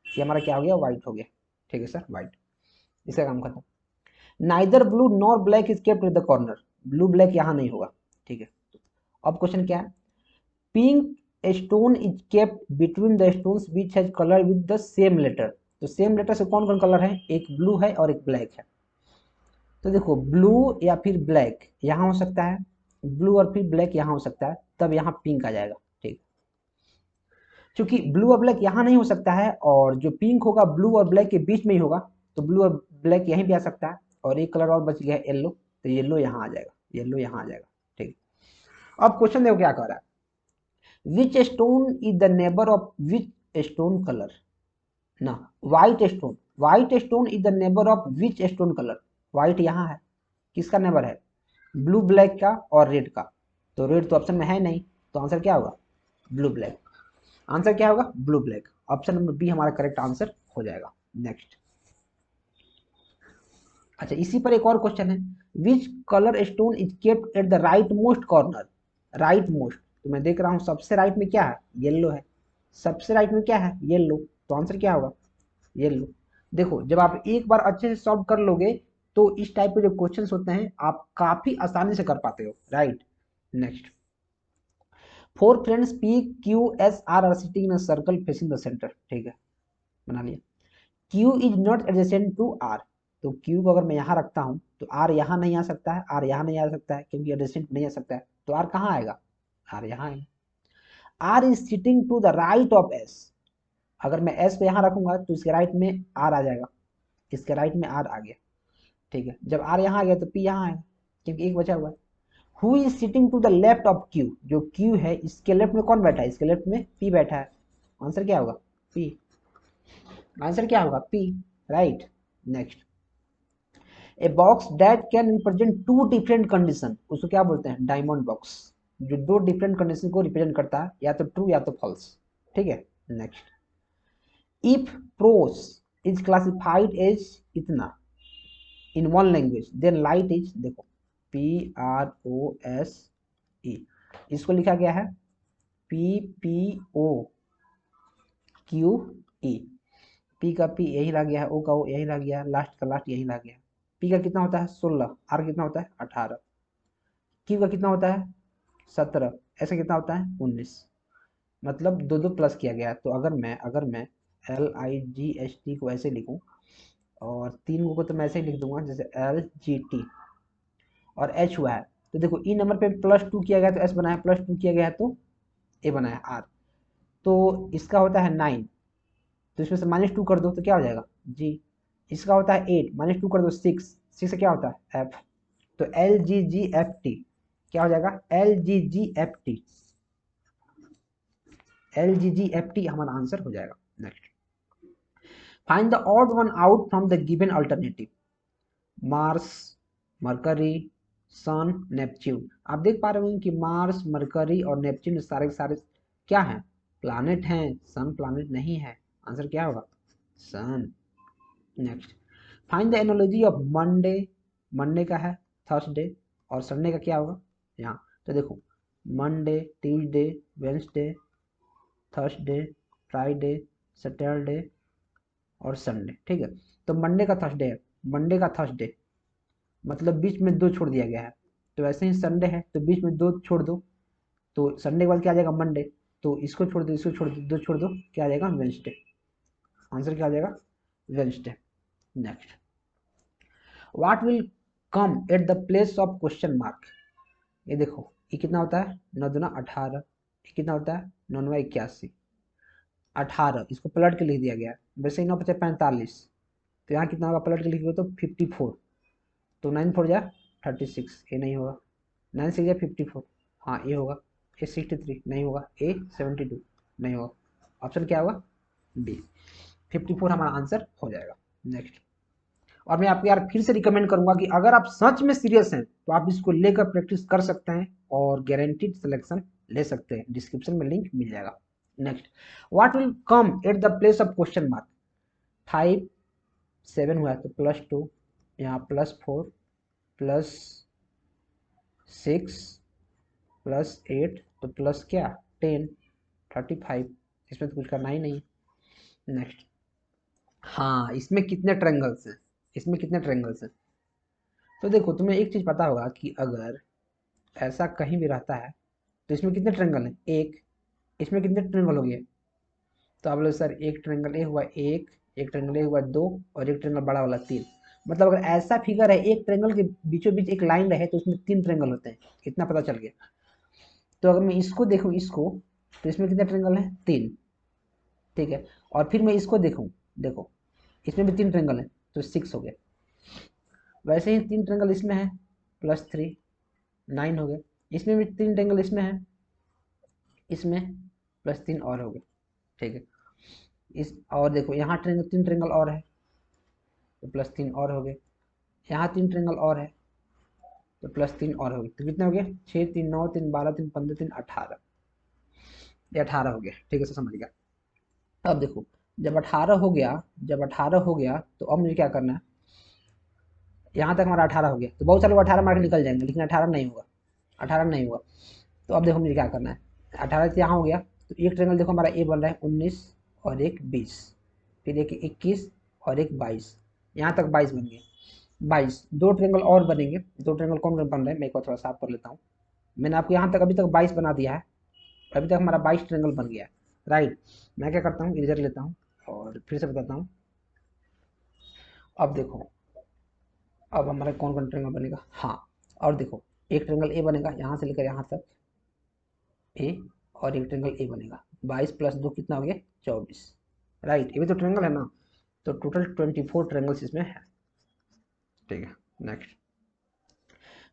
ये हमारा क्या हो गया, व्हाइट हो गया। ठीक है सर, व्हाइट। इसका काम खत्म। Neither blue nor black is kept at the corner. Blue black यहाँ नहीं होगा। ठीक है, अब क्वेश्चन क्या है, pink stone is kept between the stones which has colour with the same letter. तो सेम लेटर से कौन कौन कलर है, एक ब्लू है और एक ब्लैक है। तो देखो ब्लू या फिर ब्लैक यहाँ हो सकता है, ब्लू और फिर ब्लैक यहाँ हो सकता है, तब यहाँ पिंक आ जाएगा। ठीक, क्योंकि ब्लू और ब्लैक यहाँ नहीं हो सकता है और जो पिंक होगा ब्लू और ब्लैक के बीच में ही होगा, तो ब्लू और ब्लैक यहीं भी आ सकता है। और एक कलर और बच गया है येलो, तो येलो यहाँ आ जाएगा, येलो यहाँ आ जाएगा। ठीक, अब क्वेश्चन देखो क्या कह रहा है, which stone is the neighbour of which stone colour ना। White stone is the neighbour of which stone colour. White यहाँ है, किसका नेबर है, ब्लू ब्लैक का और रेड का। तो रेड तो ऑप्शन में है नहीं, तो आंसर क्या होगा, ब्लू ब्लैक। आंसर क्या होगा, blue black. Option number B हमारा करेक्ट आंसर हो जाएगा। नेक्स्ट। अच्छा, इसी पर एक और क्वेश्चन है, which colour stone is kept at the right most corner. Right most, तो मैं देख रहा हूं सबसे राइट में क्या है, येलो है। सबसे राइट में क्या है, येलो। तो आंसर क्या होगा, येलो। देखो जब आप एक बार अच्छे से सॉल्व कर लोगे तो इस टाइप के जो क्वेश्चंस होते हैं आप काफी आसानी से कर पाते हो। Right. Next. Four friends P Q S are sitting in a circle facing the centre. ठीक है, बना लिया। Q is not adjacent to R. तो क्यू को अगर मैं यहाँ रखता हूँ तो आर यहाँ नहीं आ सकता है, आर यहाँ नहीं आ सकता है क्योंकि एडजेसेंट नहीं आ सकता है, तो आर कहाँ आएगा, आर यहाँ आएगा। R is sitting to the right of S. अगर मैं एस को यहाँ रखूंगा तो इसके राइट में आर आ जाएगा, इसके राइट में आर आ गया। ठीक है, जब आर यहाँ आ गया तो पी यहाँ आएगा क्योंकि एक बचा हुआ है। Who is sitting to the left of Q. जो क्यू है इसके लेफ्ट में कौन बैठा है, इसके लेफ्ट में पी बैठा है। आंसर क्या होगा, पी। आंसर क्या होगा, P. Right. Next. A box that can represent two different condition, उसको क्या बोलते हैं, डायमंड बॉक्स। जो दो डिफरेंट कंडीशन को रिप्रेजेंट करता है, या तो ट्रू या तो फॉल्स। ठीक है। Next. If prose is classified as इतना in one language then light is, देखो P R O S E, इसको लिखा गया है P P O Q E. P का पी यही रह गया है, ओ का ओ यही रह गया है, लास्ट का लास्ट यही रह गया है। पी का कितना होता है 16, आर कितना होता है 18, क्यू का कितना होता है 17, ऐसा कितना होता है 19। मतलब दो दो प्लस किया गया है। तो अगर मैं LIGHT को ऐसे लिखूं और तीन को तो मैं ऐसे ही लिख दूंगा जैसे LGT और H हुआ है, तो देखो ई नंबर पे +2 किया गया तो S बना है, +2 किया गया है तो ए बना है R। तो इसका होता है 9, तो इसमें से -2 कर दो तो क्या हो जाएगा G। इसका होता है 8, -2 कर दो 6, 6 से क्या होता है F। तो LGGFT क्या हो जाएगा, LGGFT। LGGFT हमारा आंसर हो जाएगा। Next. Find the odd one out from the given alternative. Mars, Mercury, Sun, Neptune. आप देख पा रहे हो कि मार्स, मरकरी और नेपच्यून सारे के सारे क्या हैं, प्लैनेट हैं। सन प्लैनेट नहीं है, आंसर क्या होगा sun. Next. Find the analogy of Monday. Monday का है थर्सडे और संडे का क्या होगा यहाँ। तो देखो Monday, Tuesday, Wednesday, Thursday, Friday, Saturday और संडे। ठीक है, तो मंडे का थर्सडे है, मंडे का थर्सडे मतलब बीच में 2 छोड़ दिया गया है, तो वैसे ही संडे है तो बीच में 2 छोड़ दो, तो संडे के बाद क्या आ जाएगा मंडे, तो इसको छोड़ दो, इसको छोड़ दो, 2 छोड़ दो, क्या आ जाएगा वेंसडे। आंसर क्या आ जाएगा Wednesday. Next, what will come at the place of question mark. ये देखो ये कितना होता है 9 दूना 18, ये कितना होता है 9 9 81, 18 इसको पलट के लिख दिया गया है। वैसे ही 9 5 45, तो यहाँ कितना होगा पलट के लिखिए तो 54, तो 9 4 जा 36, ये नहीं होगा। 9 6 जा 54, हाँ ये होगा। ए 63 नहीं होगा, ए 72 नहीं होगा। ऑप्शन क्या होगा बी, 54 हमारा आंसर हो जाएगा। नेक्स्ट, और मैं आपको यार फिर से रिकमेंड करूंगा कि अगर आप सच में सीरियस हैं तो आप इसको लेकर प्रैक्टिस कर सकते हैं और गारंटीड सिलेक्शन ले सकते हैं। डिस्क्रिप्शन में लिंक मिल जाएगा। Next, what will come at the place of question mark. 5 7 हुआ है तो +2, यहाँ +4 +6 +8 तो प्लस क्या 10, 35, इसमें तो कुछ करना ही नहीं। नेक्स्ट, हाँ इसमें कितने ट्रायंगल्स हैं, इसमें कितने ट्रायंगल्स हैं। तो देखो तुम्हें एक चीज पता होगा कि अगर ऐसा कहीं भी रहता है तो इसमें कितने ट्रायंगल हैं, एक। इसमें कितने ट्रायंगल हो गए, तो आप बोले सर एक ट्रायंगल ए हुआ एक ट्रायंगल ए हुआ 2 और एक ट्रायंगल बड़ा वाला 3। मतलब अगर ऐसा फिगर है एक ट्रायंगल के बीचों बीच एक लाइन रहे तो उसमें 3 ट्रायंगल होते हैं, इतना पता चल गया। तो अगर मैं इसको देखूं इसको, तो इसमें कितने ट्रायंगल हैं 3, ठीक है। और फिर मैं इसको देखूं, देखो इसमें भी 3 ट्रायंगल हैं तो 6 हो गए। वैसे ही 3 ट्रायंगल इसमें है +3 9 हो गए। इसमें भी 3 ट्रायंगल इसमें है, इसमें +3 और हो गए, ठीक है। इस और देखो यहाँ 3 ट्रायंगल और है तो +3 और हो गए। यहाँ 3 ट्रायंगल और है तो +3 और हो गए। तो कितने हो गए 6 3 9 3 12 3 15 3 18, ये 18 हो गया, ठीक है सर समझ गया। अब देखो जब 18 हो गया, जब 18 हो गया तो अब मुझे क्या करना है, यहाँ तक हमारा 18 हो गया तो बहुत सारे 18 मार्क निकल जाएंगे, लेकिन 18 नहीं होगा, 18 नहीं होगा। तो अब देखो मुझे क्या करना है, 18 से यहाँ हो गया तो एक ट्रायंगल देखो हमारा ए बन रहा है 19 और एक 20, फिर एक 21 और एक 22, यहाँ तक 22 बन गए। 22 दो ट्रायंगल और बनेंगे, दो ट्रायंगल कौन कौन बन रहे हैं मैं एक बार थोड़ा साफ कर लेता हूँ। मैंने आपको यहाँ तक अभी तक 22 बना दिया है, अभी तक हमारा 22 ट्रायंगल बन गया है, राइट। मैं क्या करता हूँ इरेजर लेता हूँ और फिर से बताता हूँ। अब देखो अब हमारा कौन कौन ट्रायंगल बनेगा, हाँ और देखो एक ट्रायंगल ए बनेगा यहाँ से लेकर यहाँ तक ए, और एक ट्रायंगल ए बनेगा 22 + 2 कितना हो गया 24, राइट। ये भी तो ट्रायंगल है ना, तो टोटल 24 ट्रायंगल्स इसमें है, ठीक है। Next,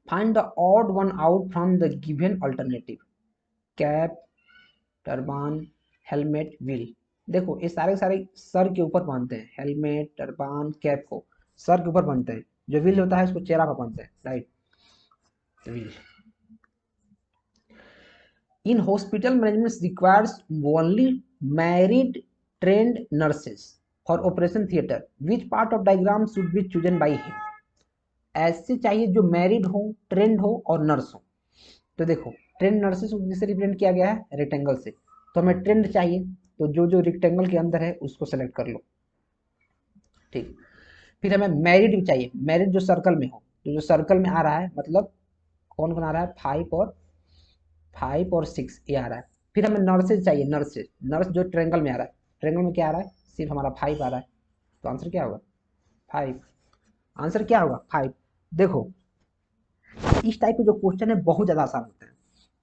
find the odd one out from the given alternative. Cap, turban, helmet, wheel. देखो ये सारे सारे सर के ऊपर बांधते हैं, हेलमेट टर्बान कैप को सर के ऊपर बांधते हैं, जो व्हील होता है उसको चेहरा पर बांधते हैं, right. Wheel in hospital management requires only married trained nurses for operation theater, which part of diagram should be chosen by him। ऐसे चाहिए जो मैरिड हो, ट्रेंड हो और नर्स हो। तो देखो ट्रेंड नर्सेस को किससे रिप्रेजेंट किया गया है रेक्टेंगल से, तो हमें ट्रेंड चाहिए तो जो जो रेक्टेंगल के अंदर है उसको सेलेक्ट कर लो, ठीक। फिर हमें मैरिड भी चाहिए, मैरिड जो सर्कल में हो, तो जो सर्कल में आ रहा है मतलब कौन कौन आ रहा है 5 और 6 ये आ रहा है। फिर हमें नर्सेज चाहिए, नर्सेज नर्स जो ट्रेंगल में आ रहा है, ट्रेंगल में क्या आ रहा है सिर्फ हमारा 5 आ रहा है, तो आंसर क्या होगा 5। आंसर क्या होगा 5। देखो इस टाइप के जो क्वेश्चन है बहुत ज़्यादा आसान होते हैं।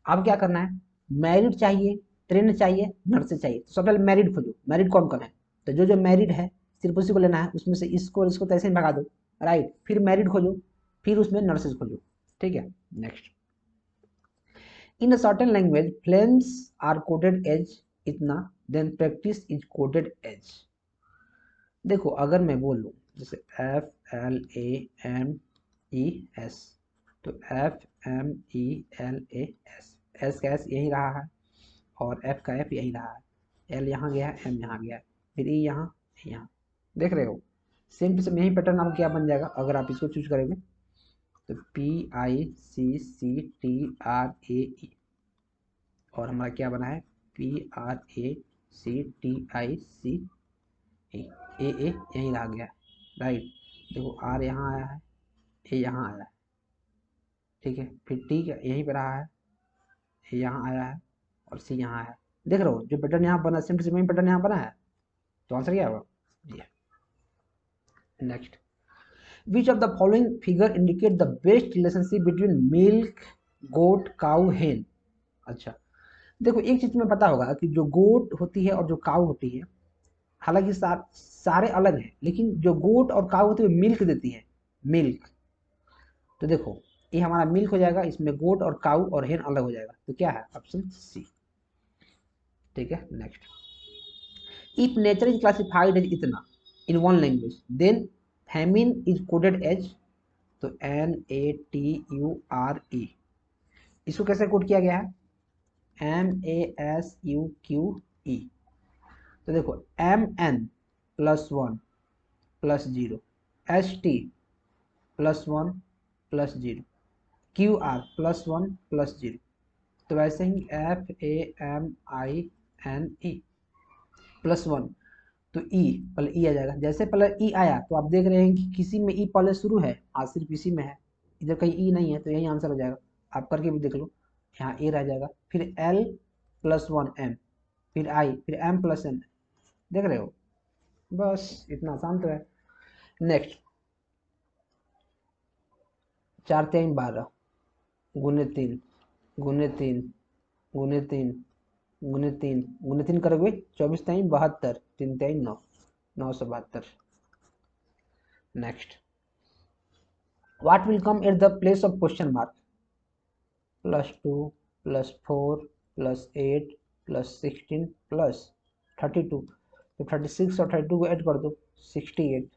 अब क्या करना है, मैरिड चाहिए, ट्रेंड चाहिए, नर्सेज चाहिए, तो सबसे पहले मैरिड खोजो, मैरिड कौन कौन है, तो जो जो मैरिड है सिर्फ उसी को लेना है, उसमें से इसको और इसको तो ऐसे ही भगा दो, राइट। फिर मैरिड खोजो, फिर उसमें नर्सेज खोजो, ठीक है। Next, in a certain language flames are coded as इतना, then practice is coded as। देखो अगर मैं बोल लूँ जैसे FLAMES, तो FMELAS, एस का एस यही रहा है और एफ का एफ यही रहा है, एल यहाँ गया है एम यहाँ गया है, फिर ई यहाँ यहाँ, देख रहे हो सेम टू सेम यही पैटर्न आपको क्या बन जाएगा अगर आप इसको चूज करेंगे, तो PICCTRAE और हमारा क्या बना है PRACTICE, ए यहीं रह गया, राइट। देखो आर यहाँ आया है, ए यहाँ आया है, ठीक है, फिर टी यहीं पे रहा है, यहाँ आया है और सी यहाँ आया है। देख रहे हो जो पैटर्न यहाँ बना, सेम टू सेम पैटर्न यहाँ बना है, तो आंसर क्या होगा जी। Next, which of the following figure indicate the best relationship between milk goat cow hen. अच्छा देखो एक चीज तुम्हें पता होगा कि जो गोट होती है और जो काउ होती है, हालांकि सारे अलग हैं, लेकिन जो गोट और काउ होती है मिल्क देती है, मिल्क। तो देखो ये हमारा मिल्क हो जाएगा, इसमें गोट और काउ और हेन अलग हो जाएगा, तो क्या है ऑप्शन सी। ठीक है next, if nature is classified as इतना in one language then famine is coded as, तो NATURE, इसको कैसे कोड किया गया है, MASUQE। तो देखो MN +1 +0, ST +1 +0, QR +1 +0, तो वैसे ही FAMINE +1, तो E पहले E आ जाएगा। जैसे पहले E आया तो आप देख रहे हैं कि किसी में E पहले शुरू है, आज सिर्फ इसी में है, इधर कहीं E नहीं है, तो यही आंसर हो जाएगा। आप करके भी देख लो, यहाँ A रह जाएगा, फिर L +1 M, फिर I, फिर M + N, देख रहे हो, बस इतना आसान तो है। नेक्स्ट, 4 3 12 गुने 3 गुने 3 गुने 3 गुने 3 गुने 3 करोगे 24 3 72, 3 3 9, 972। Next, what will come at the place of question mark, +2 +4 +8 +16 +32, तो 36 और 32 को ऐड कर दो 68,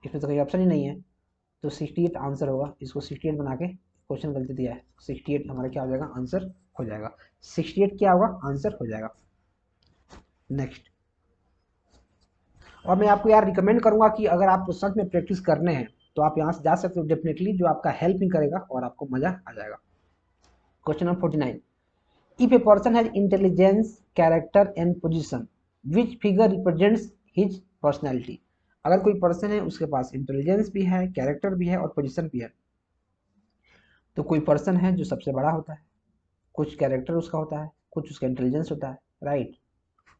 इसमें तो कोई ऑप्शन ही नहीं है, तो 68 आंसर होगा। इसको 68 बना के क्वेश्चन गलती दिया है, 68 हमारा क्या हो जाएगा, आंसर हो जाएगा। 68 क्या होगा, आंसर हो जाएगा। नेक्स्ट, और मैं आपको यार रिकमेंड करूंगा कि अगर आपको सच में प्रैक्टिस करने हैं तो आप यहाँ से जा सकते हो डेफिनेटली, जो आपका हेल्प ही करेगा और आपको मजा आ जाएगा। Question number 49, if a person has intelligence character and position which figure represents his personality. अगर कोई पर्सन है उसके पास इंटेलिजेंस भी है, कैरेक्टर भी है और पोजीशन भी है, तो कोई पर्सन है जो सबसे बड़ा होता है, कुछ कैरेक्टर उसका होता है, कुछ उसका इंटेलिजेंस होता है, राइट।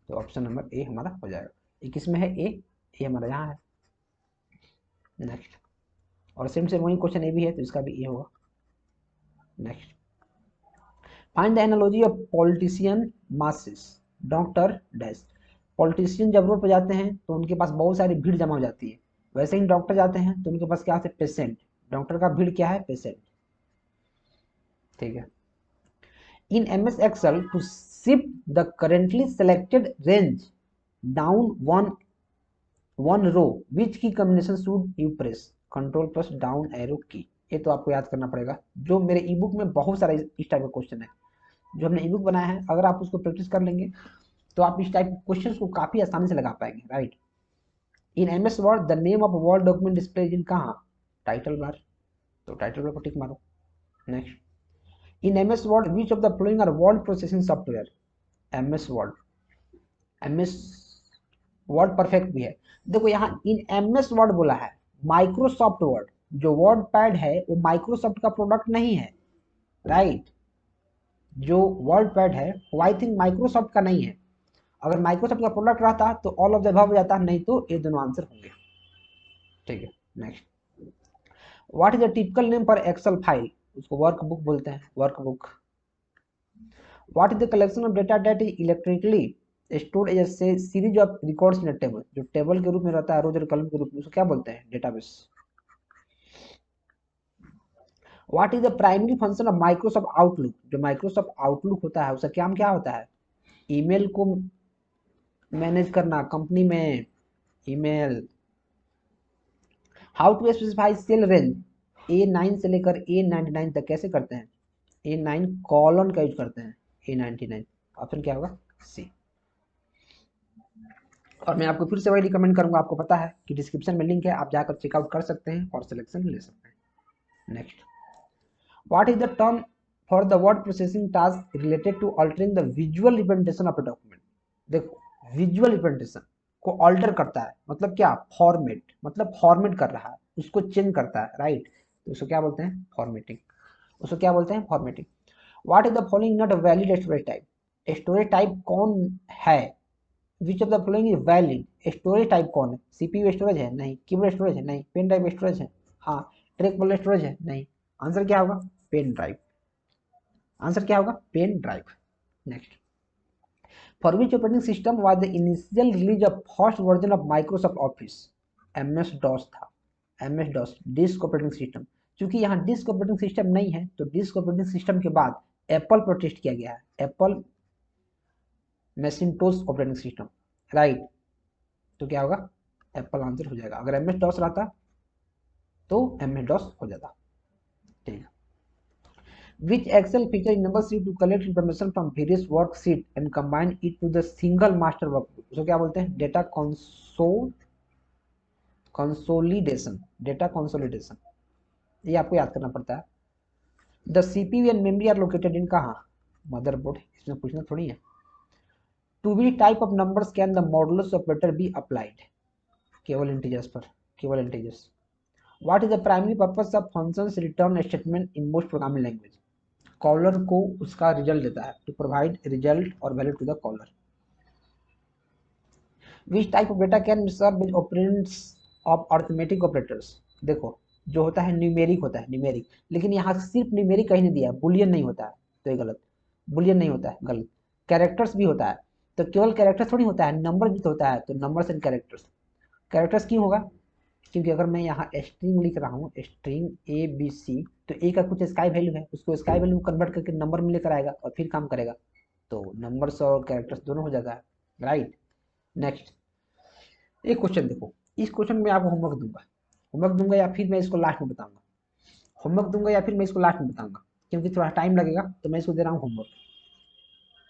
तो ऑप्शन नंबर ए हमारा हो जाएगा। 21 में है ए हमारा यहाँ है। नेक्स्ट, और सेम से वही क्वेश्चन ए भी है, तो इसका भी ए होगा। Next, find the analogy of politician masses doctor dash. Politician जब रोड पर जाते हैं तो उनके पास बहुत सारी भीड़ जमा हो जाती है, वैसे ही डॉक्टर जाते हैं तो उनके पास क्या है, पेशेंट। डॉक्टर का भीड़ क्या है, पेशेंट। ठीक है, in MS Excel to shift the currently selected range down one row which key combination should you press, control plus down arrow key। ये तो आपको याद करना पड़ेगा, जो मेरे ई बुक में बहुत सारा इस टाइप का क्वेश्चन है, जो हमने ई बुक बनाया है, अगर आप उसको प्रैक्टिस कर लेंगे तो आप इस टाइप के क्वेश्चन को काफी आसानी से लगा पाएंगे, right. In MS Word the name of Word document display in कहाँ, टाइटल बार, तो टाइटल बार पर टिक मारो। Next, in MS Word which of the following are word processing software, MS Word, MS Word perfect भी है। देखो यहाँ in MS Word बोला है, माइक्रोसॉफ्ट वर्ड, जो वर्ड पैड है वो माइक्रोसॉफ्ट का प्रोडक्ट नहीं है, राइट। जो वर्ड पैड है वो आई थिंक माइक्रोसॉफ्ट का नहीं है, अगर माइक्रोसॉफ्ट का प्रोडक्ट रहता तो ऑल ऑफ द अबव हो जाता, नहीं तो ये दोनों आंसर होंगे। ठीक है, next, what is the typical name for Excel file, उसको वर्कबुक बोलते हैं, workbook. What is the collection of data that is electrically stored as a series of records in a table, जो टेबल के रूप में रहता है, रोज और कॉलम के रूप में, उसको क्या बोलते हैं, database. What is the primary function of Microsoft outlook, जो माइक्रोसॉफ्ट आउटलुक होता है उसका काम क्या होता है, ईमेल को मैनेज करना कंपनी में, email. How to specify cell range A9 से लेकर A99 तक कैसे करते हैं, A9 कॉलन का यूज करते हैं, A99, ऑप्शन क्या होगा, सी। और मैं आपको फिर से वही रिकमेंड करूंगा, आपको पता है कि डिस्क्रिप्शन में लिंक है, आप जाकर चेकआउट कर सकते हैं और सिलेक्शन ले सकते हैं। Next, what is the term for the word processing task related to altering the visual representation of a document. देखो विजुअल रिप्रेजेंटेशन को अल्टर करता है, मतलब क्या, फॉर्मेट, मतलब फॉर्मेट कर रहा है, उसको चेंज करता है, राइट, तो उसको क्या बोलते हैं, फॉर्मेटिंग। उसको क्या बोलते हैं, formatting. What is the following not valid storage type, storage type कौन है, which of the following is valid storage type कौन है, सीपीयू स्टोरेज है नहीं, कीबोर्ड स्टोरेज है नहीं, पेन ड्राइव स्टोरेज है हाँ, ट्रैकबल स्टोरेज है नहीं, आंसर क्या होगा, पेन ड्राइव, आंसर क्या होगा, pen drive. Next, for which operating system was the initial release of first version of Microsoft Office, MS DOS था, MS DOS disk operating system. क्योंकि यहाँ डिस्क ऑपरेटिंग सिस्टम नहीं है तो डिस्क ऑपरेटिंग सिस्टम के बाद एप्पल प्रोटेस्ट किया गया है, एप्पल मैसिंटोस ऑपरेटिंग सिस्टम, राइट। तो क्या होगा, एप्पल आंसर हो जाएगा। अगर एमएस डॉस रहता तो एमएस डॉस हो जाता, ठीक है। Which Excel feature enables you to collect information from various worksheet and combine it to the single master workbook? उसको क्या बोलते हैं, डेटा कंसोलिडेशन, डेटा कंसोलिडेशन, ये आपको याद करना पड़ता है। The CPU and memory are located in कहाँ, मदरबोर्ड, इसमें पूछना थोड़ी है। To be type of numbers can the modulus operator be applied, केवल इंटीजर्स पर, केवल integers. What is the primary purpose of functions return statement in most programming language, caller को उसका रिजल्ट देता है, टू प्रोवाइड रिजल्ट और value to the caller. Which type of data can serve with operands of arithmetic operators, देखो जो होता है numeric होता है, न्यूमेरिक, लेकिन यहाँ सिर्फ न्यूमेरिक कहीं नहीं दिया, बुलियन नहीं होता है तो ये गलत, बुलियन नहीं होता है गलत, कैरेक्टर्स भी होता है, तो केवल कैरेक्टर्स थोड़ी होता है, नंबर भी तो होता है, तो नंबर्स एंड कैरेक्टर्स। कैरेक्टर्स क्यों होगा, क्योंकि अगर मैं यहाँ स्ट्रिंग लिख रहा हूँ, स्ट्रिंग ए बी सी, तो ए का कुछ स्काई वैल्यू है, उसको स्काई वैल्यू कन्वर्ट करके नंबर में लेकर आएगा और फिर काम करेगा, तो नंबर्स और कैरेक्टर्स दोनों हो जाता है, राइट। नेक्स्ट, एक क्वेश्चन देखो, इस क्वेश्चन में आपको होमवर्क दूंगा या फिर मैं इसको लास्ट में बताऊंगा, होमवर्क दूंगा या फिर मैं इसको लास्ट में बताऊंगा, क्योंकि थोड़ा टाइम लगेगा तो मैं इसको दे रहा हूँ होमवर्क,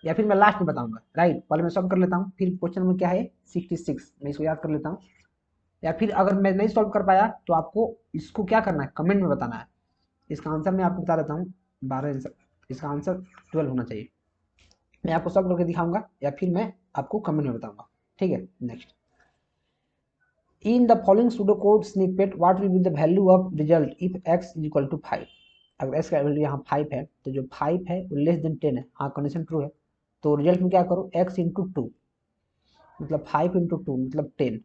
या फिर मैं लास्ट में बताऊंगा, राइट। पहले मैं सॉल्व कर लेता हूँ, फिर क्वेश्चन में क्या है 66, मैं इसको याद कर लेता हूँ, या फिर अगर मैं नहीं सॉल्व कर पाया तो आपको इसको क्या करना है, कमेंट में बताना है। इसका आंसर मैं आपको बता देता हूँ, 12 आंसर, इसका आंसर 12 होना चाहिए। मैं आपको सॉल्व करके दिखाऊंगा या फिर मैं आपको कमेंट में बताऊंगा, ठीक है। Next, in the following pseudocode snippet what will be the value of result if x is equal to 5, अगर x का वैल्यू यहाँ 5 है तो जो 5 है वो लेस देन 10 है, हाँ कंडीशन ट्रू है, तो रिजल्ट में क्या करो, x इंटू टू, मतलब 5 इंटू टू मतलब 10,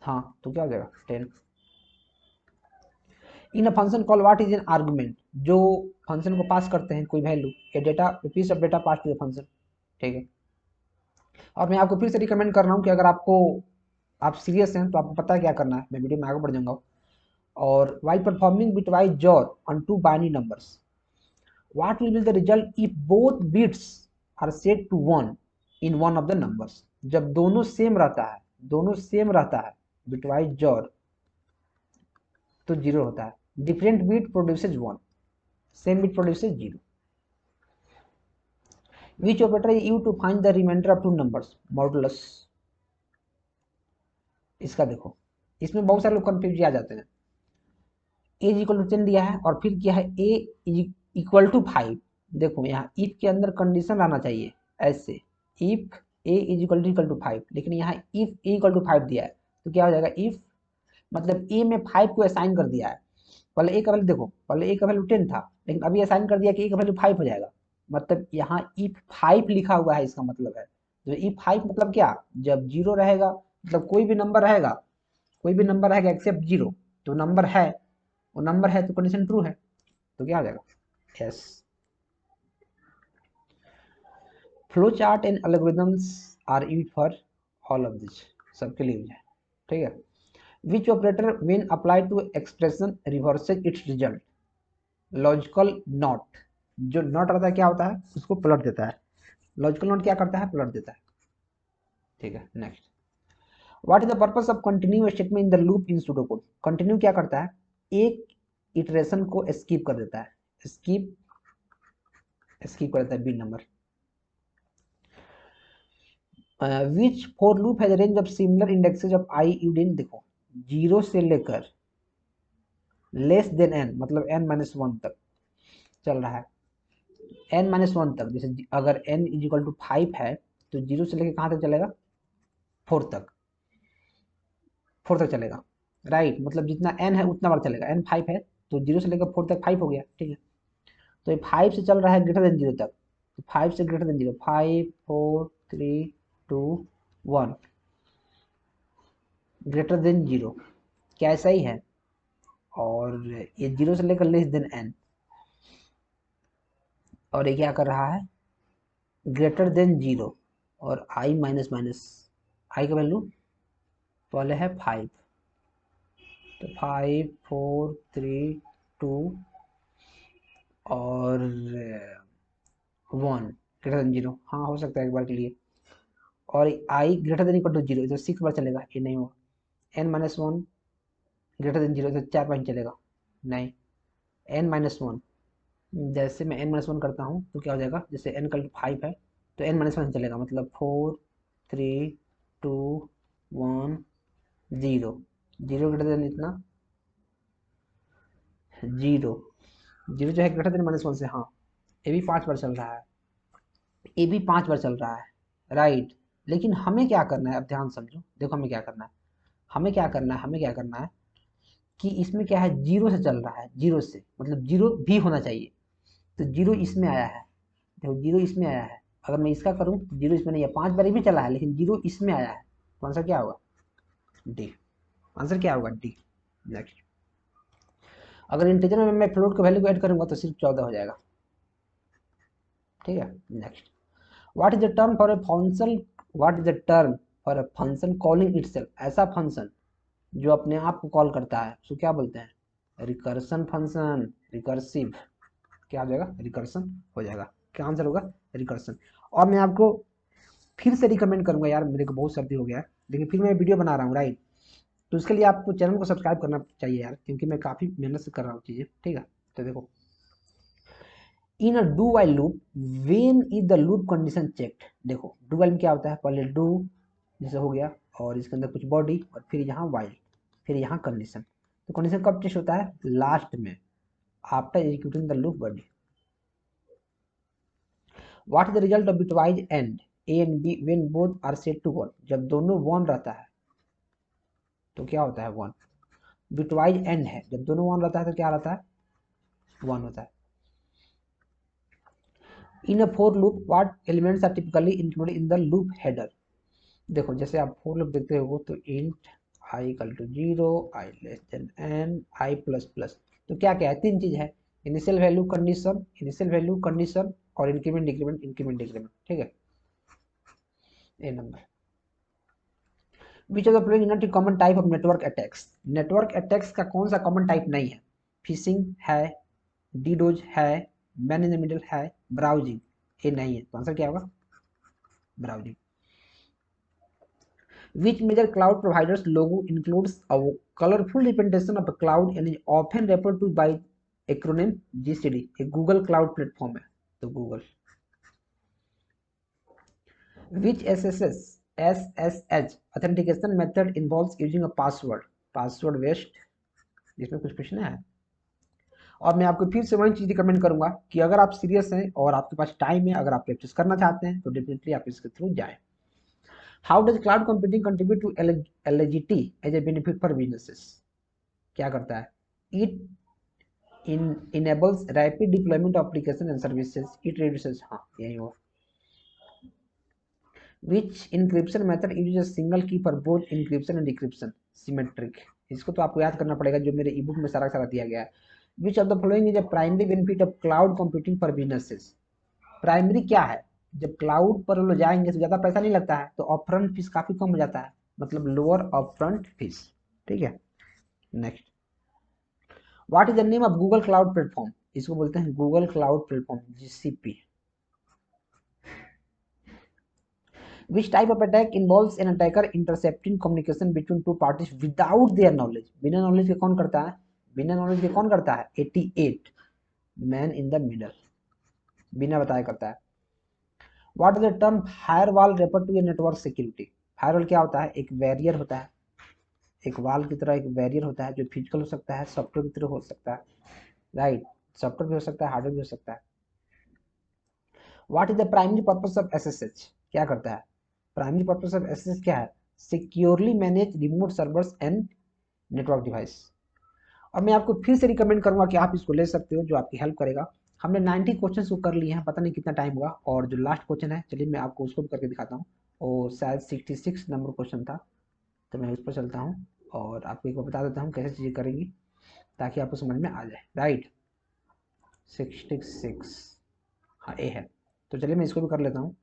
हाँ तो क्या हो जाएगा 10। In a function call what is an argument, जो फंक्शन को पास करते हैं कोई वैल्यू, ये data piece of data pass to the function, ठीक है। और मैं आपको फिर से रिकमेंड कर रहा हूँ कि अगर आपको, आप सीरियस हैं तो आपको पता है क्या करना है, मैं वीडियो में आगे बढ़ जाऊंगा। और while performing bitwise JOR on two binary numbers, what will be the result if both bits are set to 1 in one of the numbers, जब दोनों सेम रहता है, दोनों सेम रहता है bitwise JOR तो 0 होता है, different bit produces 1, same bit produces 0। which operator is used to find the remainder of two numbers, modulus। इसका देखो, इसमें बहुत सारे लोग कंफ्यूज आ जाते हैं, ए इक्वल टू 10 दिया है और फिर क्या है ए इक्वल टू 5, देखो यहाँ इफ के अंदर कंडीशन आना चाहिए ऐसे, if A is equal to 5, लेकिन यहाँ इफ ए इक्वल टू 5 दिया है तो क्या हो जाएगा, इफ मतलब ए में 5 को असाइन कर दिया है, पहले ए का वैल्यू देखो, पहले ए का वैल्यू 10 था लेकिन अभी असाइन कर दिया कि ए का वैल्यू 5 हो जाएगा, मतलब यहाँ इफ 5 लिखा हुआ है, इसका मतलब है तो इफ 5 मतलब क्या, जब 0 रहेगा, मतलब कोई भी नंबर रहेगा, कोई भी नंबर रहेगा एक्सेप्ट 0, तो नंबर है, वो नंबर है तो कंडीशन ट्रू है, तो क्या आ जाएगा yes. Flow chart and algorithms are use for all of this, सबके लिए है, ठीक है। Which operator when apply to expression reverses its result, logical not, जो नॉट रहता है क्या होता है, उसको पलट देता है, लॉजिकल नॉट क्या करता है, पलट देता है, ठीक है। Next, what is the purpose of continue statement in the loop in pseudocode, continue क्या करता है, एक इटरेशन को स्किप कर देता है, स्किप स्किप कर देता है, B number. Which for loop has range of similar indexes of I यूडिन, देखो 0 से लेकर लेस देन n मतलब n-1 तक चल रहा है, n-1 तक, जैसे अगर n इज इक्वल टू 5 है तो 0 से लेकर कहाँ तक चलेगा, 4 तक, 4 तक चलेगा, राइट। मतलब जितना n है उतना बार चलेगा, n 5 है तो 0 से लेकर 4 तक 5 हो गया, ठीक है। तो ये 5 से चल रहा है ग्रेटर देन 0 तक, तो 5 से ग्रेटर देन 0, 5 4 3 2 1, ग्रेटर देन 0, क्या ऐसा ही है? और ये 0 से लेकर लेस देन n, और ये क्या कर रहा है? ग्रेटर देन 0, और i माइनस माइनस आई का वैल्यू पहले है 5, तो 5 4 3 2 और 1 ग्रेटर देन 0, हाँ हो सकता है एक बार के लिए। और i greater than equal to 0, तो 6 बार चलेगा, ये नहीं होगा। n माइनस 1 ग्रेटर देन 0, तो 4 बार चलेगा, नहीं। n माइनस 1, जैसे मैं n माइनस 1 करता हूँ तो क्या हो जाएगा, जैसे n कल 5 है तो n माइनस 1 चलेगा, मतलब 4 3 2 1 0, 0 ग्रेटर देन इतना 0, 0 जो है ग्रेटर देन माइनस 1 से, हाँ ये भी 5 बार चल रहा है, ये भी 5 बार चल रहा है, राइट। लेकिन हमें क्या करना है, अब ध्यान समझो, देखो हमें क्या करना है, हमें क्या करना है कि इसमें क्या है, 0 से चल रहा है, 0 से मतलब 0 भी होना चाहिए, तो 0 इसमें आया है, देखो 0 इसमें आया है, अगर मैं इसका करूं तो 0 इसमें नहीं है, 5 बार भी चला है लेकिन 0 इसमें आया है, तो आंसर क्या होगा? डी। आंसर क्या होगा? डी। नेक्स्ट, अगर इंटीजर में मैं फ्लोट के वैल्यू को ऐड करूंगा तो सिर्फ 14 हो जाएगा, ठीक है। Next, what is the term for a function, what is the term for a function calling itself, ऐसा फंक्शन जो अपने आप को कॉल करता है उसको क्या बोलते हैं? रिकर्सन फंक्शन, रिकर्सिव, क्या हो जाएगा? रिकर्सन हो जाएगा, क्या आंसर होगा? रिकर्सन। और मैं आपको फिर से रिकमेंड करूंगा यार, मेरे को बहुत सर्दी हो गया है, लेकिन फिर मैं वीडियो बना रहा हूँ, राइट, तो उसके लिए आपको चैनल को सब्सक्राइब करना चाहिए यार, क्योंकि मैं काफ़ी मेहनत से कर रहा हूँ चीज़ें, ठीक है। तो देखो, in a do while loop when is the loop condition checked, देखो डू वाइल में क्या होता है, पहले डू जैसे हो गया और इसके अंदर कुछ बॉडी और फिर यहाँ वाइल, फिर यहाँ कंडीशन, तो कंडीशन कब टेस्ट होता है? लास्ट में, after executing the loop body. What is the result of bitwise and A and B when both are set to 1, जब दोनों 1 रहता है तो क्या होता है? 1। बिटवाइज एंड है, जब दोनों 1 रहता है तो क्या रहता है? 1 होता है। In a for loop what elements are typically included in the loop header, देखो जैसे आप फोर लूप देखते हो तो int I equal to 0, I less than N, I plus plus, तो क्या क्या है? 3 चीज है, initial value condition, initial value condition और इंक्रीमेंट डिक्रीमेंट, इंक्रीमेंट डिक्रीमेंट, ठीक है। A number, which of the following not a common type of network attacks, network attacks का कौन सा कॉमन टाइप नहीं है? फिशिंग है, डीडोज है, मैन इन द मिडल है, ब्राउजिंग, ये नहीं है, तो आंसर क्या होगा? Browsing. Which major cloud providers logo includes a colorful representation of a cloud and is often referred to by acronym GCD, a Google Cloud platform है, तो Google। Which SSH authentication method involves using a password, password based, इसमें कुछ प्रश्न है। और मैं आपको फिर से वही चीज रिकमेंड करूंगा कि अगर आप सीरियस हैं और आपके पास टाइम है, अगर आप प्रैक्टिस करना चाहते हैं तो डेफिनेटली आप इसके थ्रू जाएं। How does cloud computing contribute to LGT as a benefit for businesses? क्या करता है? It enables rapid deployment of application and services. It reduces, हाँ यही हुआ। Which encryption method uses a single key for both encryption and decryption? Symmetric। इसको तो आपको याद करना पड़ेगा, जो मेरे ईबुक में सारा सारा दिया गया है। Which of the following is a primary benefit of cloud computing for businesses? Primary क्या है? जब क्लाउड पर लोग जाएंगे तो ज्यादा पैसा नहीं लगता है, तो अपफ्रंट फीस काफी कम हो जाता है, मतलब लोअर अपफ्रंट फीस, ठीक है। Next, what is the name of Google cloud platform, इसको बोलते हैं Google cloud platform, GCP। Which type of attack involves an attacker intercepting communication between two parties without their knowledge? बिना knowledge के कौन करता है? बिना नॉलेज के कौन करता है? 88, मैन इन द मिडल, बिना बताए करता है। What is the term firewall refer to a network security? Firewall क्या होता है? एक बैरियर होता है, एक वाल की तरह एक बैरियर होता है, जो फिजिकल हो सकता है, सॉफ्टवेयर की तरह हो सकता है, राइट, सॉफ्टवेयर भी हो सकता है, हार्डवेयर भी हो सकता है। What is the primary purpose of SSH, क्या करता है? प्राइमरी पर्पस ऑफ SSH क्या है? Securely manage remote servers and network device. और मैं आपको फिर से रिकमेंड करूंगा कि आप इसको ले सकते हो, जो आपकी हेल्प करेगा। हमने 90 क्वेश्चन को कर लिए हैं, पता नहीं कितना टाइम हुआ। और जो लास्ट क्वेश्चन है, चलिए मैं आपको उसको भी करके दिखाता हूँ। और शायद 66 नंबर क्वेश्चन था, तो मैं उस पर चलता हूँ और आपको एक बार बता देता हूँ कैसे चीज़ें करेंगी ताकि आपको समझ में आ जाए। राइट, 66, हाँ ए है। तो चलिए मैं इसको भी कर लेता हूँ।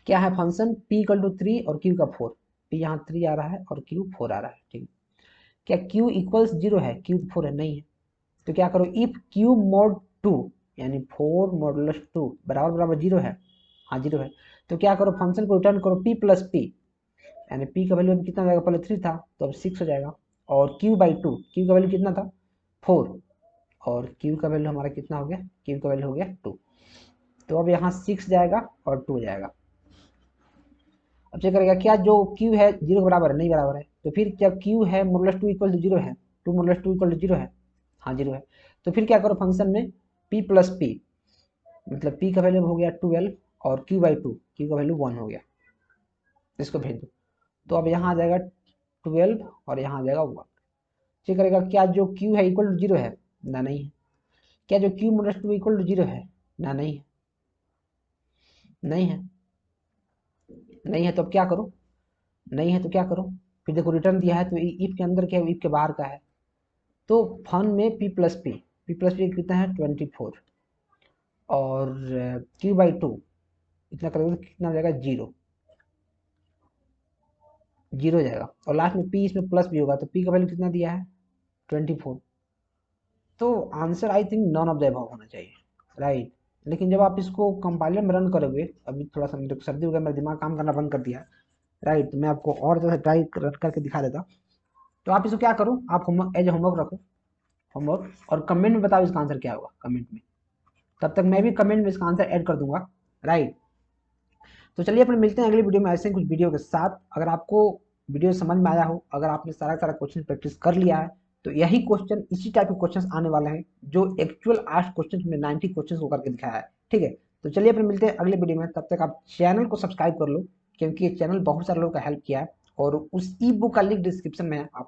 क्या है फंक्शन p इक्वल टू 3 और q का 4। p यहाँ 3 आ रहा है और q 4 आ रहा है, ठीक है। क्या q इक्वल्स 0 है, q 4 है, नहीं है। तो क्या करो, इफ q mod 2 यानी 4 मॉडुलस 2 बराबर बराबर 0 है, हाँ 0 है, तो क्या करो फंक्शन को रिटर्न करो p प्लस p, यानी p का वैल्यू कितना हो जाएगा, पहले 3 था तो अब 6 हो जाएगा। और q बाई 2, q का वैल्यू कितना था 4, और q का वैल्यू हमारा कितना हो गया, q का वैल्यू हो गया 2। तो अब यहाँ 6 जाएगा और 2 जाएगा। अब चेक करेगा क्या जो q है 0 के बराबर है, नहीं बराबर है। तो फिर जब q है मॉडुलस 2 इक्वल टू 0 है, 2 मॉडुलस 2 इक्वल टू 0 है, हाँ 0 है। तो फिर क्या करो फंक्शन में p प्लस p, मतलब p का वैल्यू हो गया 12 और q बाई 2, q का वैल्यू 1 हो गया, इसको भेज दो। तो अब यहाँ आ जाएगा 12 और यहाँ आ जाएगा 1। चेक करेगा क्या जो q है इक्वल टू 0 है, ना नहीं है। क्या जो q मॉडुलस 2 इक्वल टू 0 है, ना नहीं है, नहीं है, नहीं है। तो अब क्या करो, नहीं है तो क्या करो, फिर देखो रिटर्न दिया है तो इफ के अंदर क्या है, इफ के बाहर का है। तो फन में p प्लस पी कितना है 24, और q बाई 2 इतना करोगे तो कितना हो जाएगा 0, 0 हो जाएगा। और लास्ट में p इसमें प्लस भी होगा, तो p का वैल्यू कितना दिया है 24। तो answer I think none of the above होना चाहिए, राइट। लेकिन जब आप इसको कंपाइलर में रन करोगे, अभी थोड़ा सा मेरे को सर्दी हो गया, मेरा दिमाग काम करना बंद कर दिया, राइट। तो मैं आपको और जैसे ट्राई करके दिखा देता। तो आप इसको क्या करो, आप होमवर्क एज होमवर्क रखो, होमवर्क, और कमेंट में बताओ इसका आंसर क्या होगा कमेंट में। तब तक मैं भी कमेंट में इसका आंसर ऐड कर दूंगा, राइट। तो चलिए अपने मिलते हैं अगली वीडियो में ऐसे ही कुछ वीडियो के साथ। अगर आपको वीडियो समझ में आया हो, अगर आपने सारा सारा क्वेश्चन प्रैक्टिस कर लिया है, तो यही क्वेश्चन, इसी टाइप के क्वेश्चन आने वाले हैं जो एक्चुअल 8 क्वेश्चन में 90 क्वेश्चन को करके दिखाया है, ठीक है। तो चलिए अपने मिलते हैं अगले वीडियो में, तब तक आप चैनल को सब्सक्राइब कर लो, क्योंकि ये चैनल बहुत सारे लोगों का हेल्प किया है। और उस ई बुक का लिंक डिस्क्रिप्शन में है, आप